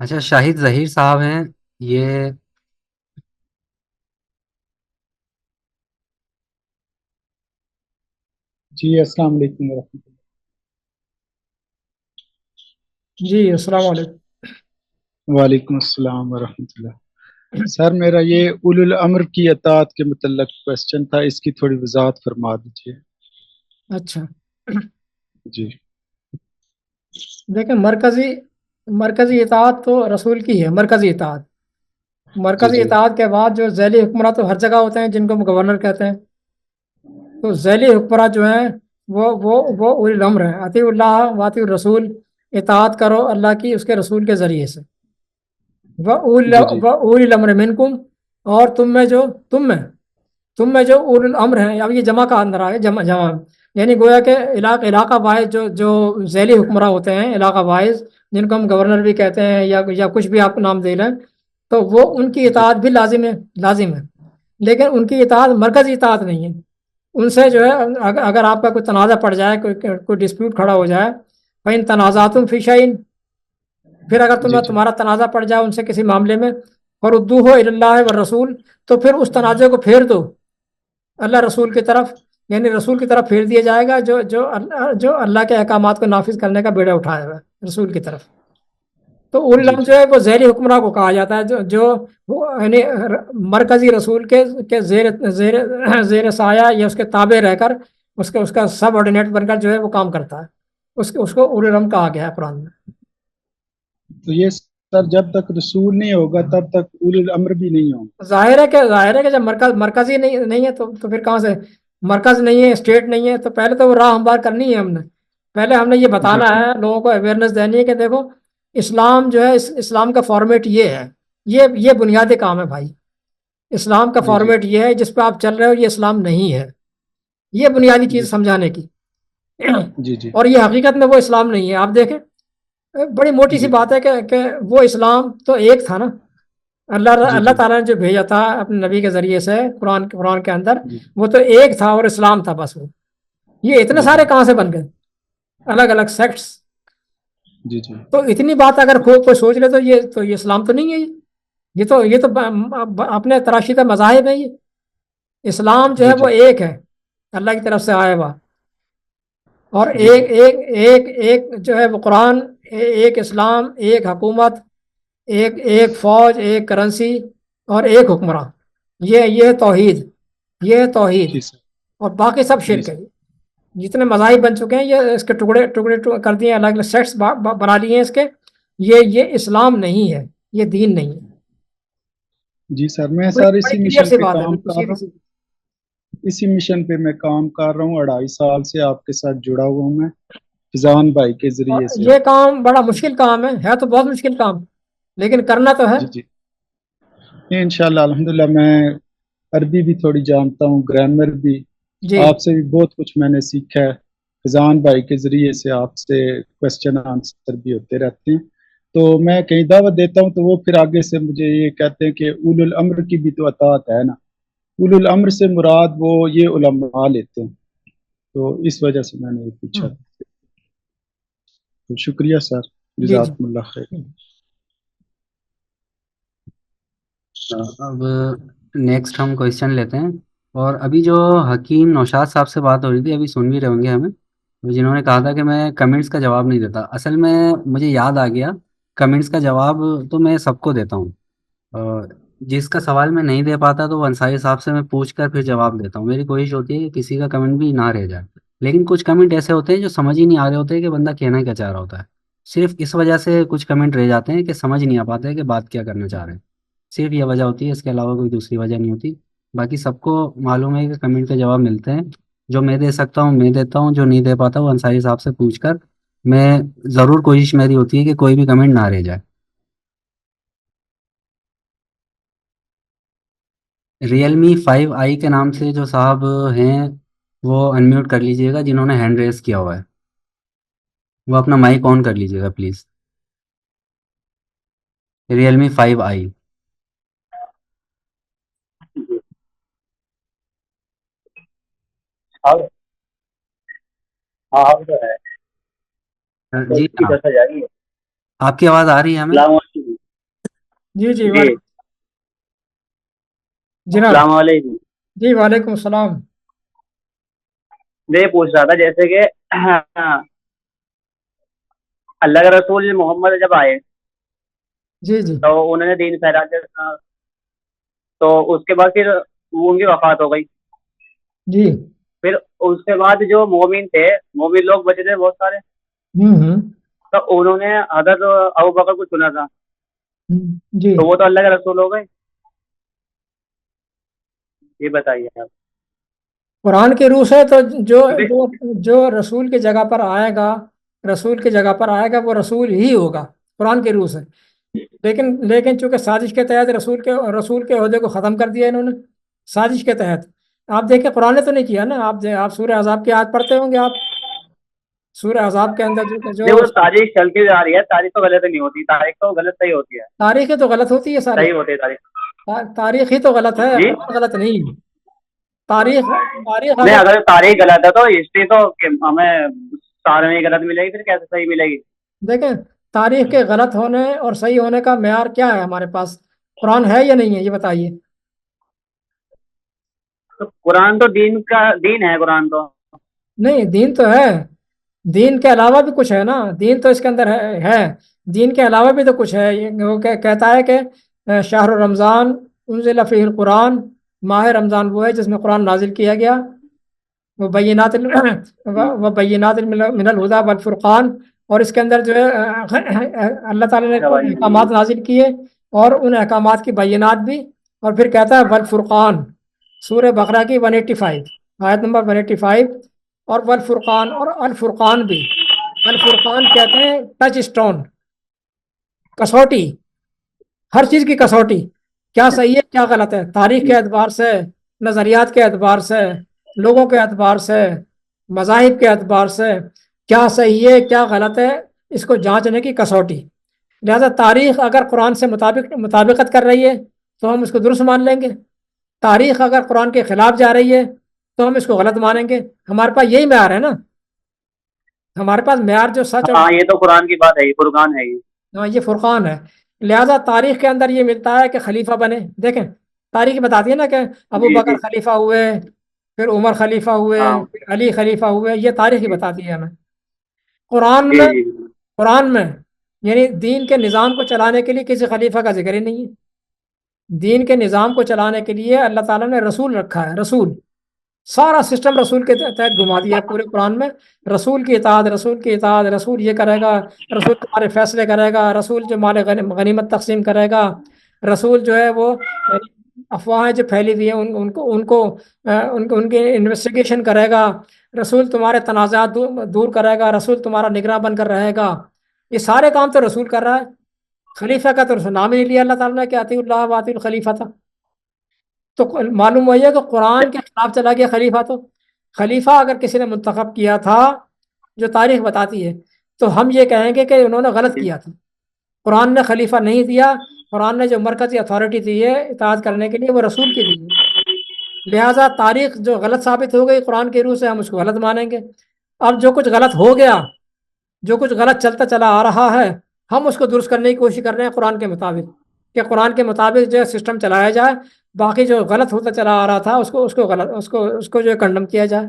اچھا، شاہد ظہیر صاحب ہیں یہ، جی السلام علیکم ورحمۃ اللہ۔ جی السلام علیکم۔ وعلیکم السلام ورحمۃ اللہ۔ سر میرا یہ اولو الامر کی اطاعت کے متعلق کوشچن تھا، اس کی تھوڑی وضاحت فرما دیجیے۔ اچھا جی دیکھیں، مرکزی اطاعت تو رسول کی ہے، مرکزی اطاعت۔ جی مرکزی جی اطاعت کے بعد جو ذیلی حکمراں تو ہر جگہ ہوتے ہیں جن کو ہم گورنر کہتے ہیں، تو ذیلی حکمراں جو ہیں وہ اولی الامر ہیں۔ اطیع اللہ و اطیع الرسول، اطاعت کرو اللہ کی اس کے رسول کے ذریعے سے۔ جی جی اولی الامر منکم، اور تم میں جو اولی الامر ہیں، اب یہ جمع کا اندر آئے، جمع یعنی گویا کہ علاقہ وائز جو ذیلی حکمراں ہوتے ہیں، علاقہ وائز جن کو ہم گورنر بھی کہتے ہیں یا کچھ بھی آپ کو نام دے لیں، تو وہ ان کی جی اطاعت بھی لازم ہے، لیکن ان کی اطاعت مرکزی اطاعت نہیں ہے۔ ان سے جو ہے اگر آپ کا کوئی تنازع پڑ جائے، کوئی ڈسپیوٹ کھڑا ہو جائے، فَإِن تَنَازَعْتُمْ فِي شَيْءٍ، پھر اگر جی جی تمہارا تنازع پڑ جائے ان سے کسی معاملے میں، فَرُدُّوهُ إِلَى اللَّهِ وَالرَّسُولِ، تو پھر اس تنازع کو پھیر دو اللہ رسول کی طرف، یعنی رسول کی طرف پھیر دیا جائے گا، جو اللہ کے احکامات کو نافذ کرنے کا بیڑا اٹھایا ہوا ہے رسول کی طرف۔ تو اولی جی الامر جی جو ہے وہ ذیلی حکمراں کو کہا جاتا ہے، جو یعنی مرکزی رسول کے زیر سایہ یا اس کے تابع رہ کر اس کا سب آرڈینیٹ بن کر جو ہے وہ کام کرتا ہے، اس کو اولی الامر کہا گیا ہے قرآن میں۔ تو یہ سر جب تک رسول نہیں ہوگا تب تک اولو الامر بھی نہیں ہوگا۔ ظاہر ہے کہ جب مرکزی نہیں ہے تو پھر کہاں سے؟ مرکز نہیں ہے، اسٹیٹ نہیں ہے، تو پہلے تو وہ راہ ہموار کرنی ہے، پہلے ہم نے یہ جی بتانا ہے، لوگوں کو اویئرنیس دینی ہے کہ دیکھو اسلام جو ہے، اسلام کا فارمیٹ یہ ہے، یہ بنیادی کام ہے بھائی۔ اسلام کا جی جی فارمیٹ یہ ہے جس پہ آپ چل رہے ہو، یہ اسلام نہیں ہے، یہ بنیادی جی چیز سمجھانے کی۔ جی جی اور یہ حقیقت میں وہ اسلام نہیں ہے۔ آپ دیکھیں، بڑی موٹی سی جی بات ہے کہ وہ اسلام تو ایک تھا نا، جی اللہ جی تعالیٰ نے جو بھیجا تھا اپنے نبی کے ذریعے سے قرآن کے اندر، جی وہ تو ایک تھا اور اسلام تھا بس۔ وہ یہ اتنے جی سارے کہاں سے بن گئے، الگ الگ سیکٹس؟ جی جی تو اتنی بات اگر کوئی سوچ لے تو یہ اسلام تو نہیں ہے، یہ تو اپنے تراشیدہ مذاہب ہیں۔ یہ اسلام جو جی ہے وہ جی ایک ہے، اللہ کی طرف سے آیا ہوا، اور جی جی ایک جو ہے وہ قرآن، ایک اسلام، ایک حکومت، ایک فوج، ایک کرنسی، اور ایک حکمراں، یہ توحید، جی سر اور باقی سب جی شرک ہے۔ جتنے مذاہب بن چکے ہیں یہ اس کے ٹکڑے کر دیے، الگ الگ سیٹس بنا لیے ہیں اس کے، یہ اسلام نہیں ہے، یہ دین نہیں ہے۔ جی سر میں بڑی سر بڑی اسی کلیئر مشن سی پہ بات ہے، کام بالکل کر رہا سیدھی ہوں، سی۔ اسی مشن پہ میں کام کر رہا ہوں، 2.5 سال سے آپ کے ساتھ جڑا ہوا ہوں میں، فضان بھائی کے اور ذریعے سے۔ یہ کام بڑا مشکل کام ہے تو بہت مشکل کام، لیکن کرنا تو ہے۔ جی جی انشاءاللہ الحمدللہ میں عربی بھی تھوڑی جانتا ہوں، گرامر بھی، جی آپ سے بھی بہت کچھ میں نے سیکھا ہے، فضان بھائی کے ذریعے سے آپ سے کوشچن آنسر بھی ہوتے رہتے ہیں، تو میں کہیں دعوت دیتا ہوں تو وہ پھر آگے سے مجھے یہ کہتے ہیں کہ اولو الامر کی بھی تو اطاعت ہے نا، اولو الامر سے مراد وہ یہ علماء لیتے ہیں، تو اس وجہ سے میں نے یہ پوچھا، تو شکریہ سر، جی جی جزاکم اللہ خیر۔ اب نیکسٹ ہم کوشچن لیتے ہیں، اور ابھی جو حکیم نوشاد صاحب سے بات ہو رہی تھی، ابھی سن بھی رہے ہوں گے ہمیں، جنہوں نے کہا تھا کہ میں کمنٹس کا جواب نہیں دیتا، اصل میں مجھے یاد آ گیا کمنٹس کا جواب تو میں سب کو دیتا ہوں، جس کا سوال میں نہیں دے پاتا تو وہ انصاری صاحب سے میں پوچھ کر پھر جواب دیتا ہوں. میری کوشش ہوتی ہے کہ کسی کا کمنٹ بھی نہ رہ جائے. لیکن کچھ کمنٹ ایسے ہوتے ہیں جو سمجھ ہی نہیں آ رہے ہوتے کہ بندہ کہنا کیا چاہ رہا ہوتا ہے. صرف اس وجہ سے کچھ کمنٹ رہ جاتے ہیں کہ سمجھ نہیں آ پاتا ہے کہ بات کیا کرنا چاہ رہے ہیں. صرف یہ وجہ ہوتی ہے، اس کے علاوہ کوئی دوسری وجہ نہیں ہوتی. باقی سب کو معلوم ہے کہ کمنٹ کے جواب ملتے ہیں. جو میں دے سکتا ہوں میں دیتا ہوں، جو نہیں دے پاتا وہ انصاری صاحب سے پوچھ کر میں ضرور کوشش میری ہوتی ہے کہ کوئی بھی کمنٹ نہ رہ جائے. ریئلمی 5i کے نام سے جو صاحب ہیں وہ انمیوٹ کر لیجئے گا، جنہوں نے ہینڈ ریز کیا ہوا ہے وہ اپنا مائک آن کر لیجئے گا پلیز. Realme 5i. اب ہاں اب تو ہے، تو جی اس کی جناب، طرف جا رہی ہے. آپ کی آواز آ رہی ہے ہمیں؟ السلام علیکم. جی جی جی جناب. السلام علیکم. جی وعلیکم السلام. میں یہ پوچھ رہا تھا جیسے کہ اللہ کے رسول محمد جب آئے جی جی تو انہوں نے دین پھیلا دیا، تو اس کے بعد پھر ان کی وفات ہو گئی. جی. پھر اس کے بعد جو مومن تھے، مومن لوگ بچے تھے بہت سارے، ہوں. تو انہوں نے حضرت ابو بکر کو چنا تھا، جی. تو وہ تو اللہ کے رسول ہو گئے. یہ بتائیے آپ. قرآن کی روح سے تو جو کیونکہ جو جو رسول کی جگہ پر آئے گا، رسول کی جگہ پر آئے گا وہ رسول ہی ہوگا قرآن کی روح سے. لیکن چونکہ سازش کے تحت رسول کے عہدے کو ختم کر دیا انہوں نے. سازش کے تحت آپ دیکھیں قرآن نے تو نہیں کیا نا. آپ سورہ عذاب کی آیت پڑھتے ہوں گے. آپ سورہ عذاب کے اندر جو نہیں، وہ تاریخ چلتی جا رہی ہے، تاریخ تو غلط نہیں ہوتی، تاریخ تو غلط صحیح ہوتی ہے، تاریخیں تو غلط ہوتی ہے ساری. صحیح ہوتی ہے تاریخ. تاریخ ہی تو غلط ہے، جی قرآن غلط نہیں. تاریخ نہیں، اگر اگر تاریخ غلط ہے تو ہسٹری تو ہمیں سارے میں غلط ملے گی، پھر کیسے صحیح ملے گی؟ دیکھیں تاریخ کے غلط ہونے اور صحیح ہونے کا معیار کیا ہے ہمارے پاس؟ قرآن ہے یا نہیں ہے یہ بتائیے. تو قرآن تو دین ہے قرآن تو. نہیں، دین تو ہے. دین کے علاوہ بھی کچھ ہے نا. دین تو اس کے اندر ہے. دین کے علاوہ بھی تو کچھ ہے. وہ کہتا ہے کہ شہر رمضان انزل فیہ القرآن، ماہ رمضان وہ ہے جس میں قرآن نازل کیا گیا. وہ بینات من الہدی والفرقان. اور اس کے اندر جو ہے اللہ تعالیٰ نے کچھ احکامات نازل کیے اور ان احکامات کی بینات بھی. اور پھر کہتا ہے والفرقان، سورہ بقرہ کی 185 آیت نمبر 185. اور والفرقان اور الفرقان بھی. الفرقان کہتے ہیں ٹچ اسٹون، کسوٹی، ہر چیز کی کسوٹی. کیا صحیح ہے کیا غلط ہے، تاریخ کے اعتبار سے، نظریات کے اعتبار سے، لوگوں کے اعتبار سے، مذاہب کے اعتبار سے کیا صحیح ہے کیا غلط ہے، اس کو جانچنے کی کسوٹی. لہذا تاریخ اگر قرآن سے مطابقت کر رہی ہے تو ہم اس کو درست مان لیں گے. تاریخ اگر قرآن کے خلاف جا رہی ہے تو ہم اس کو غلط مانیں گے. ہمارے پاس یہی معیار ہے نا. ہمارے پاس معیار جو سچ اور ہاں یہ تو قرآن کی بات ہے، یہ فرقان ہے یہ. ہاں یہ فرقان ہے. لہذا تاریخ کے اندر یہ ملتا ہے کہ خلیفہ بنے. دیکھیں تاریخ بتاتی ہے نا کہ ابو جی بکر جی خلیفہ ہوئے، پھر عمر خلیفہ ہوئے، ہاں پھر علی خلیفہ ہوئے. یہ تاریخ ہی جی بتاتی ہے ہمیں. قرآن جی میں جی قرآن میں یعنی دین کے نظام کو چلانے کے لیے کسی خلیفہ کا ذکر ہی نہیں ہے. دین کے نظام کو چلانے کے لیے اللہ تعالیٰ نے رسول رکھا ہے. رسول سارا سسٹم رسول کے تحت گھما دیا ہے پورے قرآن میں. رسول کی اطاعت، رسول کی اطاعت، رسول یہ کرے گا، رسول تمہارے فیصلے کرے گا، رسول جو مال غنیمت تقسیم کرے گا، رسول جو ہے وہ افواہیں جو پھیلی ہوئی ہیں ان کی انویسٹیگیشن کرے گا، رسول تمہارے تنازعات دور کرے گا، رسول تمہارا نگراں بن کر رہے گا. یہ سارے کام تو رسول کر رہا ہے. خلیفہ کا تو نام ہی نہیں لیا اللہ تعالیٰ نے کہ اطیعوا اللہ واطیعوا الخلیفہ تھا. تو معلوم ہوا کہ قرآن کے خلاف چلا گیا خلیفہ. تو خلیفہ اگر کسی نے منتخب کیا تھا جو تاریخ بتاتی ہے تو ہم یہ کہیں گے کہ انہوں نے غلط کیا تھا. قرآن نے خلیفہ نہیں دیا. قرآن نے جو مرکزی اتھارٹی دی ہے اطاعت کرنے کے لیے وہ رسول کی دی ہے. لہٰذا تاریخ جو غلط ثابت ہو گئی قرآن کی روح سے ہم اس کو غلط مانیں گے. اب جو کچھ غلط ہو گیا، جو کچھ غلط چلتا چلا آ رہا ہے، ہم اس کو درست کرنے کی کوشش کر رہے ہیں قرآن کے مطابق کہ قرآن کے مطابق جو سسٹم چلایا جائے. باقی جو غلط ہوتا چلا آ رہا تھا اس کو جو ہے کنڈم کیا جائے.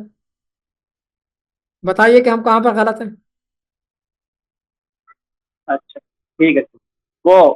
بتائیے کہ ہم کہاں پر غلط ہیں. اچھا ٹھیک ہے. وہ